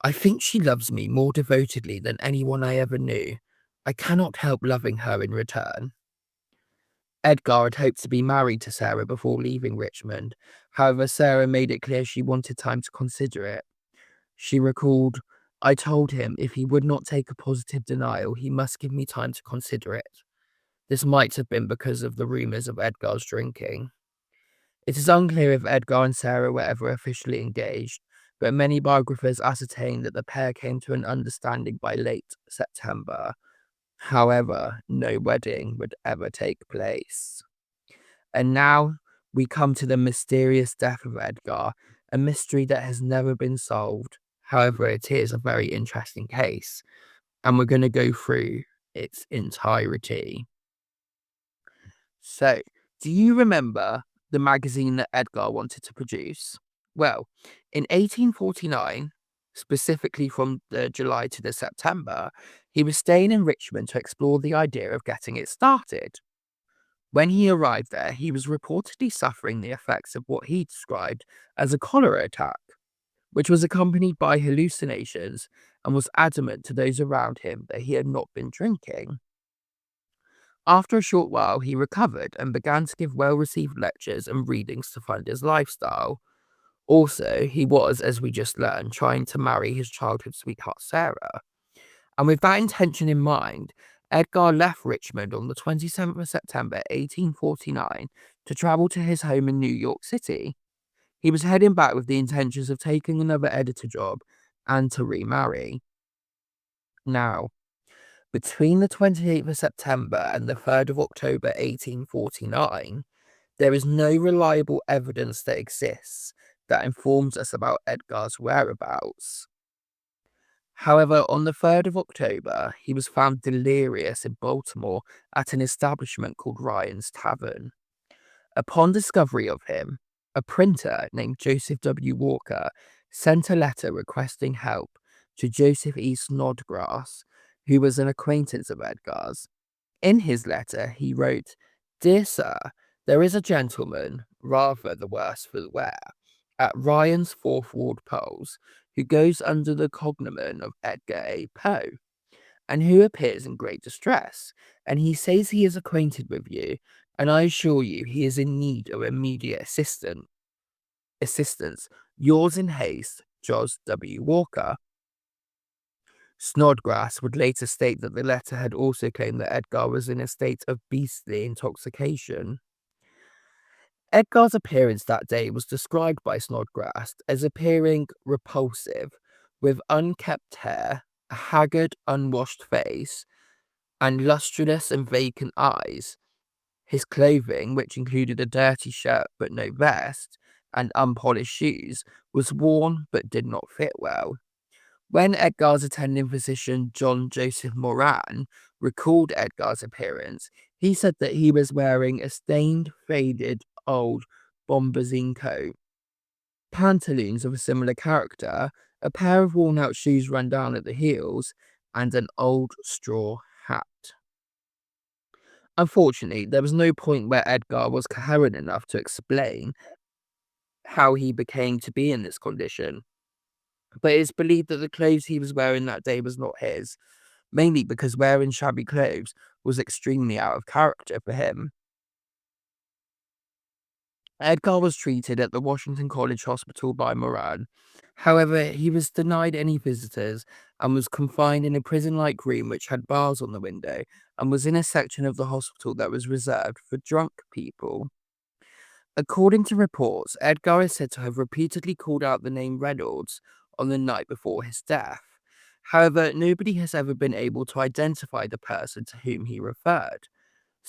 "I think she loves me more devotedly than anyone I ever knew. I cannot help loving her in return." Edgar had hoped to be married to Sarah before leaving Richmond. However, Sarah made it clear she wanted time to consider it. She recalled, "I told him if he would not take a positive denial, he must give me time to consider it." This might have been because of the rumours of Edgar's drinking. It is unclear if Edgar and Sarah were ever officially engaged, but many biographers ascertain that the pair came to an understanding by late September. However, no wedding would ever take place. And now we come to the mysterious death of Edgar, a mystery that has never been solved. However, it is a very interesting case, and we're going to go through its entirety. So, do you remember the magazine that Edgar wanted to produce? Well, in 1849, specifically from the July to the September, he was staying in Richmond to explore the idea of getting it started. When he arrived there, he was reportedly suffering the effects of what he described as a cholera attack, which was accompanied by hallucinations, and was adamant to those around him that he had not been drinking. After a short while, he recovered and began to give well-received lectures and readings to fund his lifestyle. Also, he was, as we just learned, trying to marry his childhood sweetheart Sarah. And with that intention in mind, Edgar left Richmond on the 27th of September 1849 to travel to his home in New York City. He was heading back with the intentions of taking another editor job and to remarry. Now, between the 28th of September and the 3rd of October 1849, there is no reliable evidence that exists that informs us about Edgar's whereabouts. However, on the 3rd of October, he was found delirious in Baltimore at an establishment called Ryan's Tavern. Upon discovery of him, a printer named Joseph W. Walker sent a letter requesting help to Joseph E. Snodgrass, who was an acquaintance of Edgar's. In his letter, he wrote, "Dear Sir, there is a gentleman, rather the worse for the wear, at Ryan's Fourth Ward Polls, who goes under the cognomen of Edgar A. Poe, and who appears in great distress, and he says he is acquainted with you, and I assure you he is in need of immediate assistance. Yours in haste, Jos W. Walker." Snodgrass would later state that the letter had also claimed that Edgar was in a state of beastly intoxication. Edgar's appearance that day was described by Snodgrass as appearing repulsive, with unkempt hair, a haggard, unwashed face, and lustreless and vacant eyes. His clothing, which included a dirty shirt but no vest, and unpolished shoes, was worn but did not fit well. When Edgar's attending physician John Joseph Moran recalled Edgar's appearance, he said that he was wearing a stained, faded, old bombazine coat, pantaloons of a similar character, a pair of worn out shoes run down at the heels, and an old straw hat. Unfortunately, there was no point where Edgar was coherent enough to explain how he became to be in this condition, but it's believed that the clothes he was wearing that day was not his, mainly because wearing shabby clothes was extremely out of character for him. Edgar was treated at the Washington College Hospital by Moran. However, he was denied any visitors and was confined in a prison-like room which had bars on the window and was in a section of the hospital that was reserved for drunk people. According to reports, Edgar is said to have repeatedly called out the name Reynolds on the night before his death. However, nobody has ever been able to identify the person to whom he referred.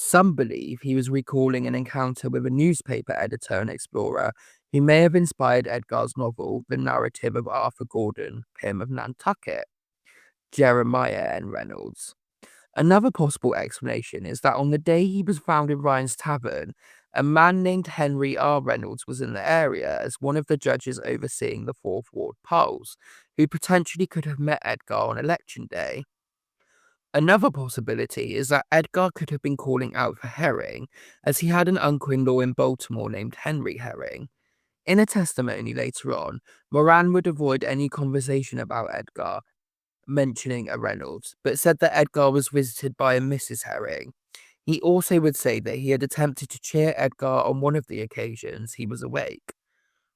Some believe he was recalling an encounter with a newspaper editor and explorer who may have inspired Edgar's novel, The Narrative of Arthur Gordon, Pym of Nantucket, Jeremiah N. Reynolds. Another possible explanation is that on the day he was found in Ryan's Tavern, a man named Henry R. Reynolds was in the area as one of the judges overseeing the Fourth Ward polls, who potentially could have met Edgar on election day. Another possibility is that Edgar could have been calling out for Herring, as he had an uncle-in-law in Baltimore named Henry Herring. In a testimony later on, Moran would avoid any conversation about Edgar, mentioning a Reynolds, but said that Edgar was visited by a Mrs. Herring. He also would say that he had attempted to cheer Edgar on one of the occasions he was awake.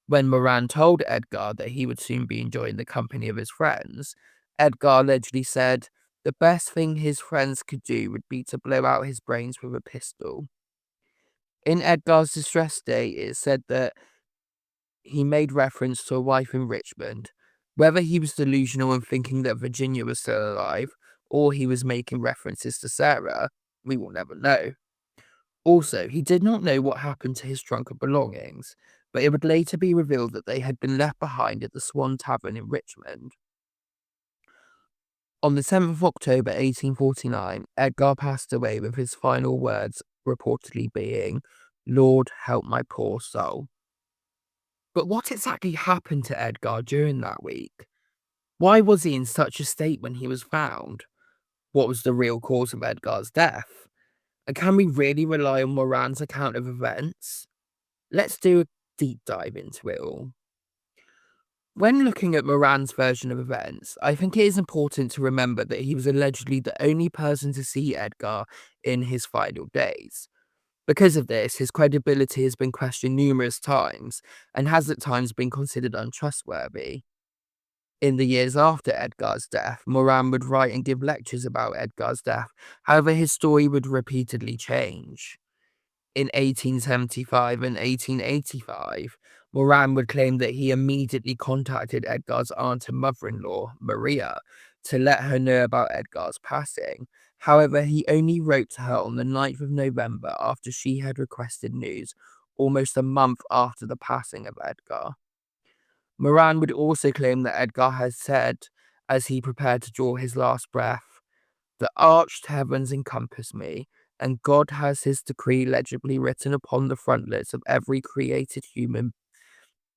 When Moran told Edgar that he would soon be enjoying the company of his friends, Edgar allegedly said the best thing his friends could do would be to blow out his brains with a pistol. In Edgar's distress state, it said that he made reference to a wife in Richmond. Whether he was delusional and thinking that Virginia was still alive, or he was making references to Sarah, we will never know. Also, he did not know what happened to his trunk of belongings, but it would later be revealed that they had been left behind at the Swan Tavern in Richmond. On the 7th of October 1849, Edgar passed away with his final words reportedly being, "Lord, help my poor soul." But what exactly happened to Edgar during that week? Why was he in such a state when he was found? What was the real cause of Edgar's death? And can we really rely on Moran's account of events? Let's do a deep dive into it all. When looking at Moran's version of events, I think it is important to remember that he was allegedly the only person to see Edgar in his final days. Because of this, his credibility has been questioned numerous times and has at times been considered untrustworthy. In the years after Edgar's death, Moran would write and give lectures about Edgar's death. However, his story would repeatedly change. In 1875 and 1885, Moran would claim that he immediately contacted Edgar's aunt and mother-in-law, Maria, to let her know about Edgar's passing. However, he only wrote to her on the 9th of November after she had requested news, almost a month after the passing of Edgar. Moran would also claim that Edgar had said, as he prepared to draw his last breath, "The arched heavens encompass me, and God has his decree legibly written upon the frontlets of every created human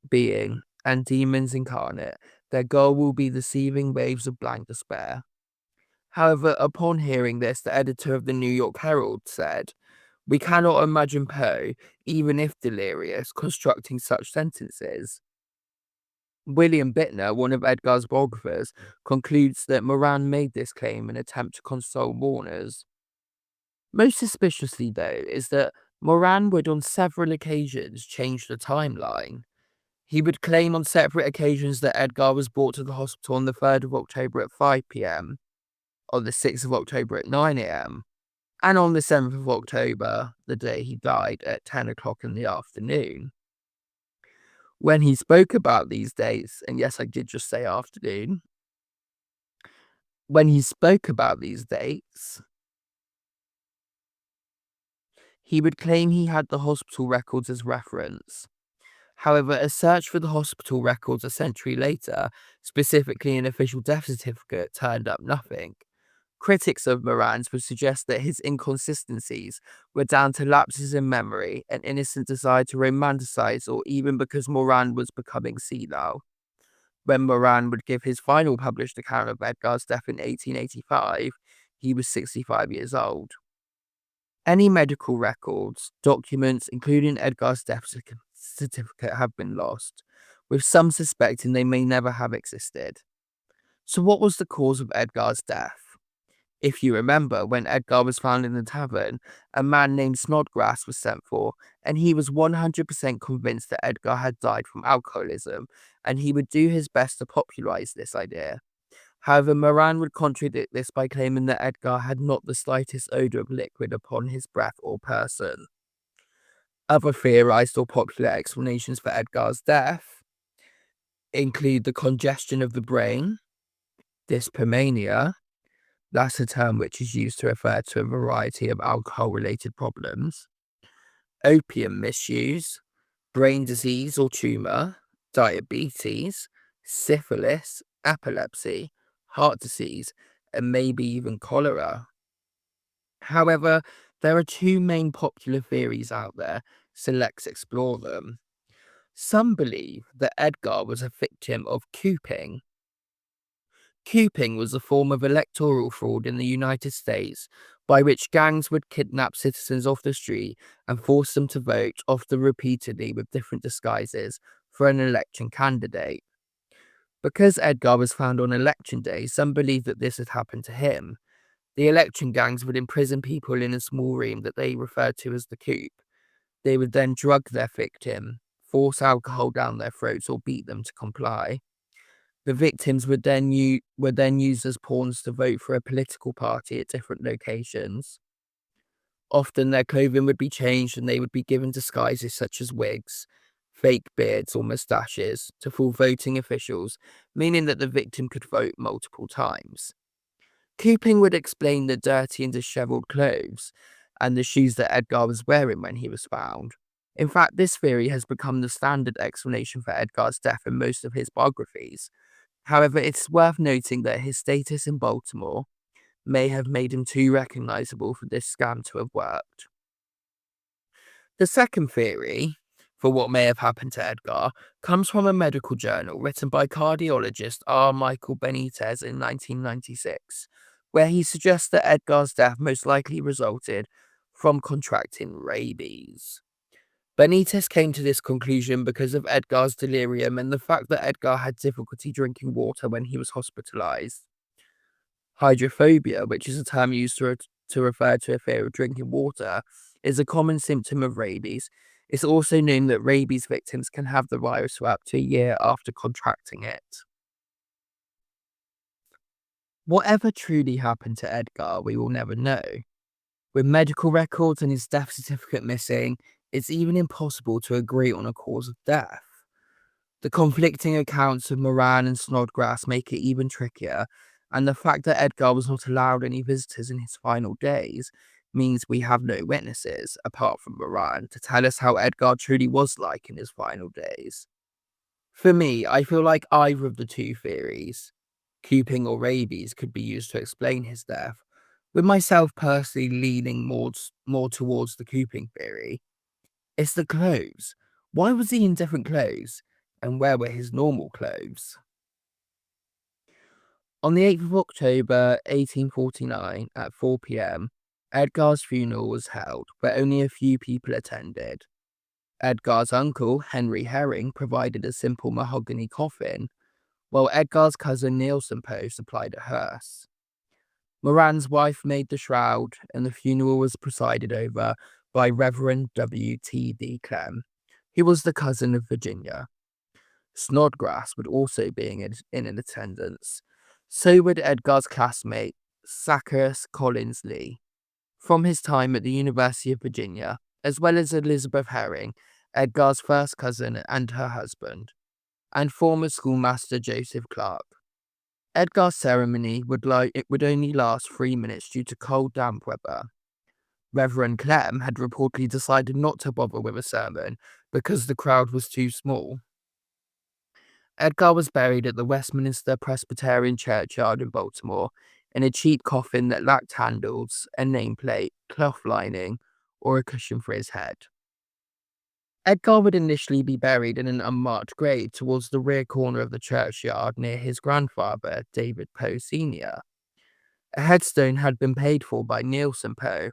being, and demons incarnate. Their goal will be the seething waves of blank despair." However, upon hearing this, the editor of the New York Herald said, "We cannot imagine Poe, even if delirious, constructing such sentences." William Bittner, one of Edgar's biographers, concludes that Moran made this claim in an attempt to console mourners. Most suspiciously, though, is that Moran would on several occasions change the timeline. He would claim on separate occasions that Edgar was brought to the hospital on the 3rd of October at 5 p.m., on the 6th of October at 9 a.m., And on the 7th of October, the day he died, at 10 o'clock in the afternoon, when he spoke about these dates, and yes, I did just say afternoon, when he spoke about these dates, he would claim he had the hospital records as reference. However, a search for the hospital records a century later, specifically an official death certificate, turned up nothing. Critics of Moran's would suggest that his inconsistencies were down to lapses in memory, an innocent desire to romanticize, or even because Moran was becoming senile. When Moran would give his final published account of Edgar's death in 1885, he was 65 years old. Any medical records, documents, including Edgar's death certificate, have been lost, with some suspecting they may never have existed. So, what was the cause of Edgar's death? If you remember, when Edgar was found in the tavern, a man named Snodgrass was sent for, and he was 100% convinced that Edgar had died from alcoholism, and he would do his best to popularize this idea. However, Moran would contradict this by claiming that Edgar had not the slightest odor of liquid upon his breath or person. Other theorized or popular explanations for Edgar's death include the congestion of the brain, dyspareunia, that's a term which is used to refer to a variety of alcohol-related problems, opium misuse, brain disease or tumor, diabetes, syphilis, epilepsy, heart disease, and maybe even cholera. However, there are two main popular theories out there, so let's explore them. Some believe that Edgar was a victim of cooping. Cooping was a form of electoral fraud in the United States by which gangs would kidnap citizens off the street and force them to vote, often repeatedly with different disguises, for an election candidate. Because Edgar was found on election day, some believe that this had happened to him. The election gangs would imprison people in a small room that they referred to as the coop. They would then drug their victim, force alcohol down their throats, or beat them to comply. The victims were then used as pawns to vote for a political party at different locations. Often their clothing would be changed and they would be given disguises such as wigs, fake beards or moustaches to fool voting officials, meaning that the victim could vote multiple times. Cooping would explain the dirty and disheveled clothes and the shoes that Edgar was wearing when he was found. In fact, this theory has become the standard explanation for Edgar's death in most of his biographies. However, it's worth noting that his status in Baltimore may have made him too recognizable for this scam to have worked. The second theory for what may have happened to Edgar comes from a medical journal written by cardiologist R. Michael Benitez in 1996, where he suggests that Edgar's death most likely resulted from contracting rabies. Benitez came to this conclusion because of Edgar's delirium and the fact that Edgar had difficulty drinking water when he was hospitalized. Hydrophobia, which is a term used to refer to a fear of drinking water, is a common symptom of rabies. It's also known that rabies victims can have the virus for up to a year after contracting it. Whatever truly happened to Edgar, we will never know. With medical records and his death certificate missing, it's even impossible to agree on a cause of death. The conflicting accounts of Moran and Snodgrass make it even trickier, and the fact that Edgar was not allowed any visitors in his final days means we have no witnesses, apart from Moran, to tell us how Edgar truly was like in his final days. For me, I feel like either of the two theories, cooping or rabies, could be used to explain his death, with myself personally leaning more towards the cooping theory. It's the clothes. Why was he in different clothes? And where were his normal clothes? On the 8th of October 1849 at 4 p.m, Edgar's funeral was held, but only a few people attended. Edgar's uncle, Henry Herring, provided a simple mahogany coffin, while Edgar's cousin Nielsen Poe supplied a hearse. Moran's wife made the shroud, and the funeral was presided over by Reverend W.T.D. Clem, who was the cousin of Virginia. Snodgrass would also be in attendance. So would Edgar's classmate, Zacharias Collins Lee. from his time at the University of Virginia, as well as Elizabeth Herring, Edgar's first cousin and her husband, and former schoolmaster Joseph Clark. Edgar's ceremony would only last 3 minutes due to cold, damp weather. Reverend Clem had reportedly decided not to bother with a sermon because the crowd was too small. Edgar was buried at the Westminster Presbyterian Churchyard in Baltimore in a cheap coffin that lacked handles, a nameplate, cloth lining, or a cushion for his head. Edgar would initially be buried in an unmarked grave towards the rear corner of the churchyard near his grandfather, David Poe Sr. A headstone had been paid for by Nielsen Poe.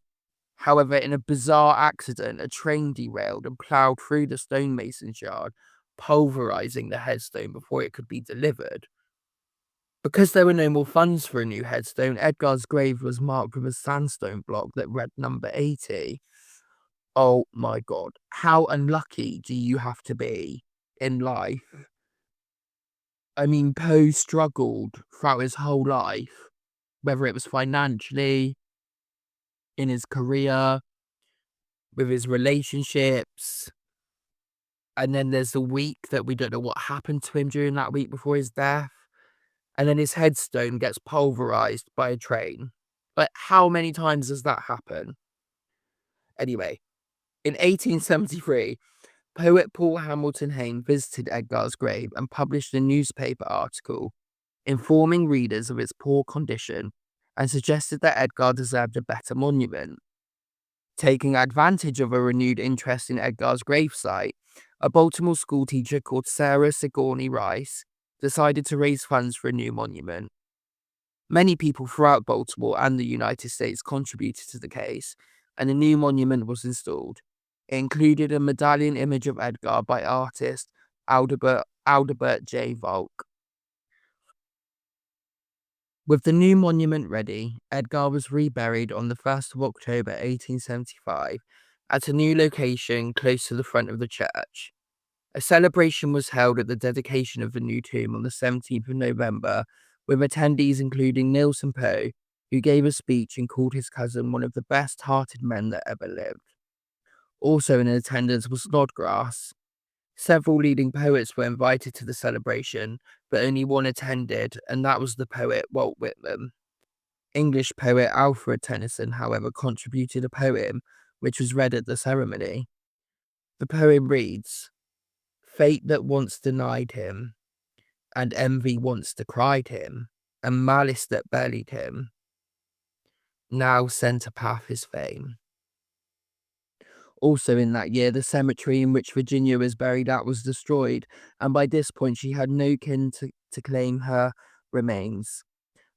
However, in a bizarre accident, a train derailed and ploughed through the stonemason's yard, pulverizing the headstone before it could be delivered. Because there were no more funds for a new headstone, Edgar's grave was marked with a sandstone block that read number 80. Oh my god, how unlucky do you have to be in life? I mean, Poe struggled throughout his whole life, whether it was financially, in his career, with his relationships. And then there's the week that we don't know what happened to him during that week before his death. And then his headstone gets pulverized by a train. Like, how many times does that happen? Anyway, in 1873, poet Paul Hamilton Hayne visited Edgar's grave and published a newspaper article informing readers of its poor condition and suggested that Edgar deserved a better monument. Taking advantage of a renewed interest in Edgar's gravesite, a Baltimore schoolteacher called Sarah Sigourney Rice decided to raise funds for a new monument. Many people throughout Baltimore and the United States contributed to the case, and a new monument was installed. It included a medallion image of Edgar by artist Adelbert J. Volk. With the new monument ready, Edgar was reburied on the 1st of October 1875 at a new location close to the front of the church. A celebration was held at the dedication of the new tomb on the 17th of November, with attendees including Nielsen Poe, who gave a speech and called his cousin one of the best-hearted men that ever lived. Also in attendance was Snodgrass. Several leading poets were invited to the celebration, but only one attended, and that was the poet Walt Whitman. English poet Alfred Tennyson, however, contributed a poem which was read at the ceremony. The poem reads, "Fate that once denied him, and envy once decried him, and malice that bellied him, now centre path his fame." Also in that year, the cemetery in which Virginia was buried at was destroyed, and by this point she had no kin to claim her remains.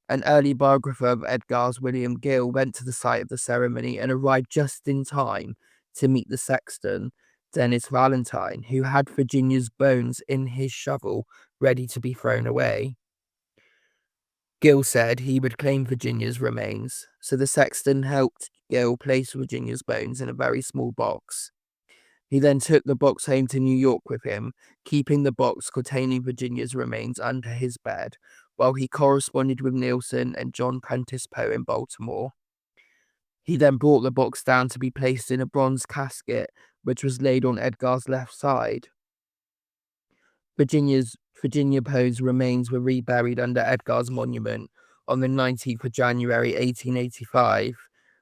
An early biographer of Edgar's, William Gill, went to the site of the ceremony and arrived just in time to meet the sexton, Dennis Valentine, who had Virginia's bones in his shovel, ready to be thrown away. Gill said he would claim Virginia's remains, so the sexton helped Gill place Virginia's bones in a very small box. He then took the box home to New York with him, keeping the box containing Virginia's remains under his bed, while he corresponded with Nielsen and John Prentice Poe in Baltimore. He then brought the box down to be placed in a bronze casket, which was laid on Edgar's left side. Virginia Poe's remains were reburied under Edgar's monument on the 19th of January 1885,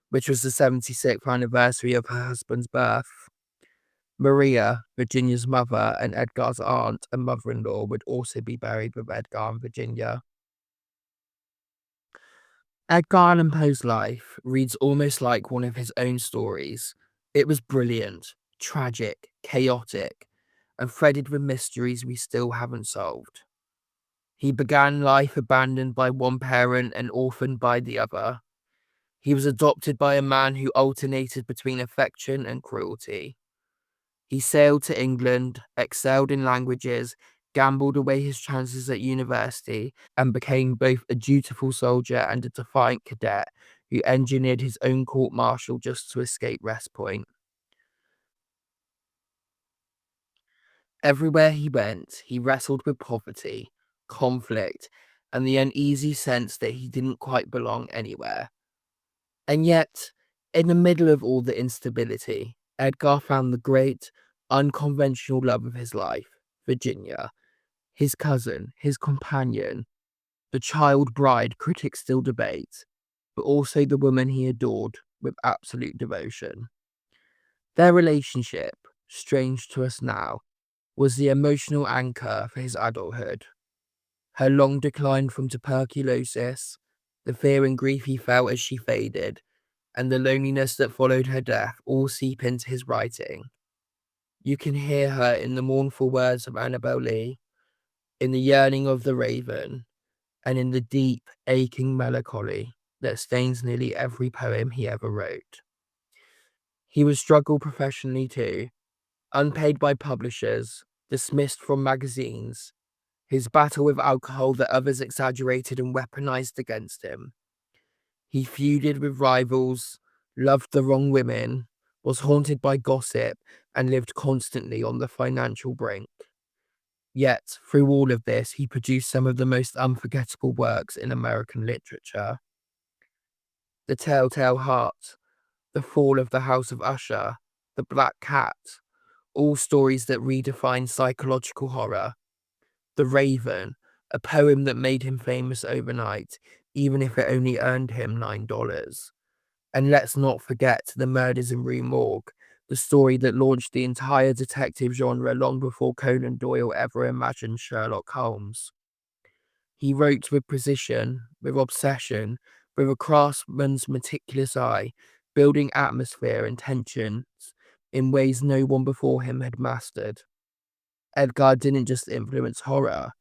which was the 76th anniversary of her husband's birth. Maria, Virginia's mother, and Edgar's aunt and mother-in-law would also be buried with Edgar and Virginia. Edgar Allan Poe's life reads almost like one of his own stories. It was brilliant, tragic, chaotic, and threaded with mysteries we still haven't solved. He began life abandoned by one parent and orphaned by the other. He was adopted by a man who alternated between affection and cruelty. He sailed to England, excelled in languages, gambled away his chances at university, and became both a dutiful soldier and a defiant cadet who engineered his own court-martial just to escape West Point. Everywhere he went, he wrestled with poverty, conflict, and the uneasy sense that he didn't quite belong anywhere. And yet, In the middle of all the instability, Edgar found the great, unconventional love of his life, Virginia, his cousin, his companion, the child bride critics still debate, but also the woman he adored with absolute devotion. Their relationship, strange to us now, was the emotional anchor for his adulthood. Her long decline from tuberculosis, the fear and grief he felt as she faded, and the loneliness that followed her death all seep into his writing. You can hear her in the mournful words of Annabel Lee, in the yearning of the raven, and in the deep, aching melancholy that stains nearly every poem he ever wrote. He would struggle professionally too, unpaid by publishers, dismissed from magazines, his battle with alcohol that others exaggerated and weaponized against him. He feuded with rivals, loved the wrong women, was haunted by gossip, and lived constantly on the financial brink. Yet, through all of this, he produced some of the most unforgettable works in American literature. The Telltale Heart, The Fall of the House of Usher, The Black Cat, all stories that redefine psychological horror. The Raven, a poem that made him famous overnight, even if it only earned him $9. And let's not forget The Murders in Rue Morgue, the story that launched the entire detective genre long before Conan Doyle ever imagined Sherlock Holmes. He wrote with precision, with obsession, with a craftsman's meticulous eye, building atmosphere and tensions in ways no one before him had mastered. Edgar didn't just influence horror,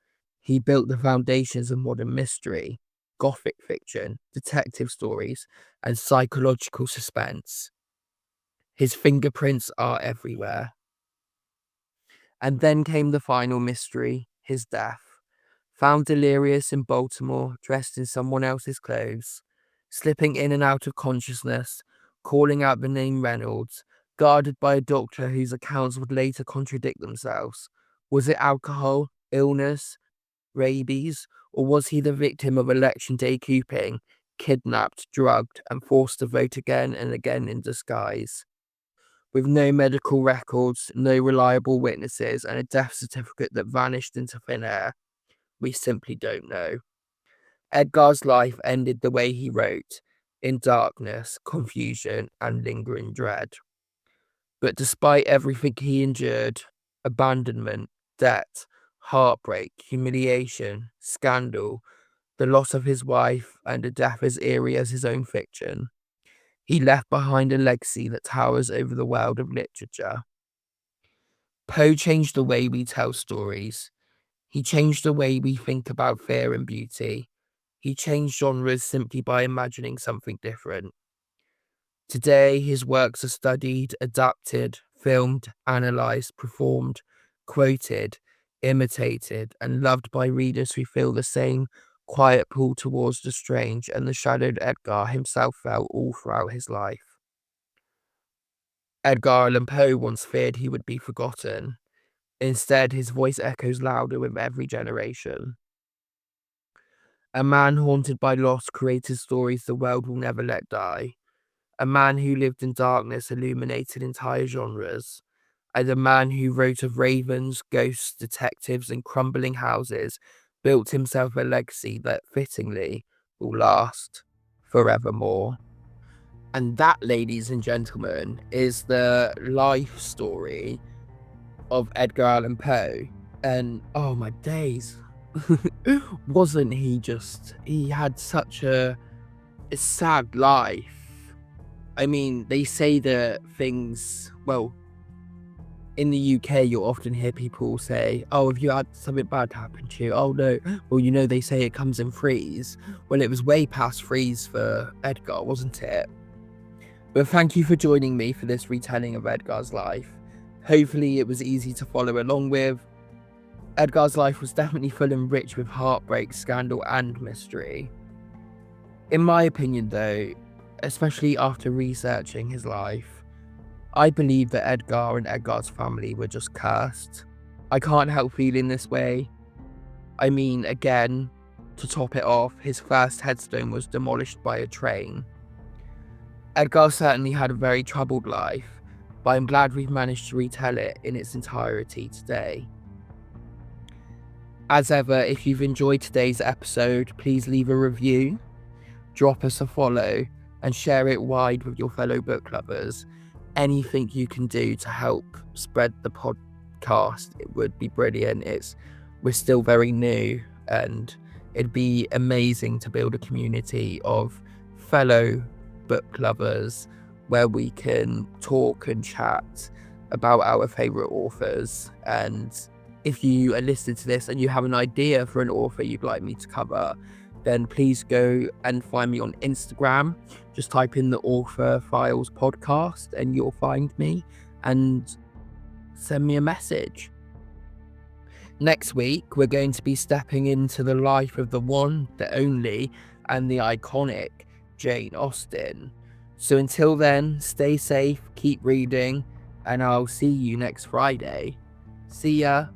he built the foundations of modern mystery, gothic fiction, detective stories, and psychological suspense. His fingerprints are everywhere. And then came the final mystery, his death. Found delirious in Baltimore, dressed in someone else's clothes, slipping in and out of consciousness, calling out the name Reynolds, guarded by a doctor whose accounts would later contradict themselves. Was it alcohol, illness, rabies, or was he the victim of election day couping, kidnapped, drugged, and forced to vote again and again in disguise? With no medical records, no reliable witnesses, and a death certificate that vanished into thin air, we simply don't know. Edgar's life ended the way he wrote, in darkness, confusion, and lingering dread. But despite everything he endured, abandonment, debt, heartbreak, humiliation, scandal, the loss of his wife, and a death as eerie as his own fiction, he left behind a legacy that towers over the world of literature. Poe changed the way we tell stories. He changed the way we think about fear and beauty. He changed genres simply by imagining something different. Today, his works are studied, adapted, filmed, analysed, performed, quoted, imitated, and loved by readers who feel the same quiet pull towards the strange and the shadowed Edgar himself felt all throughout his life. Edgar Allan Poe once feared he would be forgotten. Instead, his voice echoes louder with every generation. A man haunted by loss created stories the world will never let die. A man who lived in darkness illuminated entire genres. And a man who wrote of ravens, ghosts, detectives, and crumbling houses built himself a legacy that, fittingly, will last forevermore. And that, ladies and gentlemen, is the life story of Edgar Allan Poe. And oh my days, wasn't he just, he had such a sad life. I mean, they say that things, well, in the UK, you'll often hear people say, oh, if you had something bad happen to you, oh no, well, you know, they say it comes in threes. Well, it was way past threes for Edgar, wasn't it? But thank you for joining me for this retelling of Edgar's life. Hopefully it was easy to follow along with. Edgar's life was definitely full and rich with heartbreak, scandal, and mystery. In my opinion, though, especially after researching his life, I believe that Edgar and Edgar's family were just cursed. I can't help feeling this way. I mean, again, to top it off, his first headstone was demolished by a train. Edgar certainly had a very troubled life, but I'm glad we've managed to retell it in its entirety today. As ever, if you've enjoyed today's episode, please leave a review, drop us a follow, and share it wide with your fellow book lovers. Anything you can do to help spread the podcast, it would be brilliant. We're still very new, and it'd be amazing to build a community of fellow book lovers where we can talk and chat about our favorite authors. And if you are listening to this and you have an idea for an author you'd like me to cover, then please go and find me on Instagram. Just type in the Author Files podcast and you'll find me, and send me a message. Next week, we're going to be stepping into the life of the one, the only, and the iconic Jane Austen. So until then, stay safe, keep reading, and I'll see you next Friday. See ya.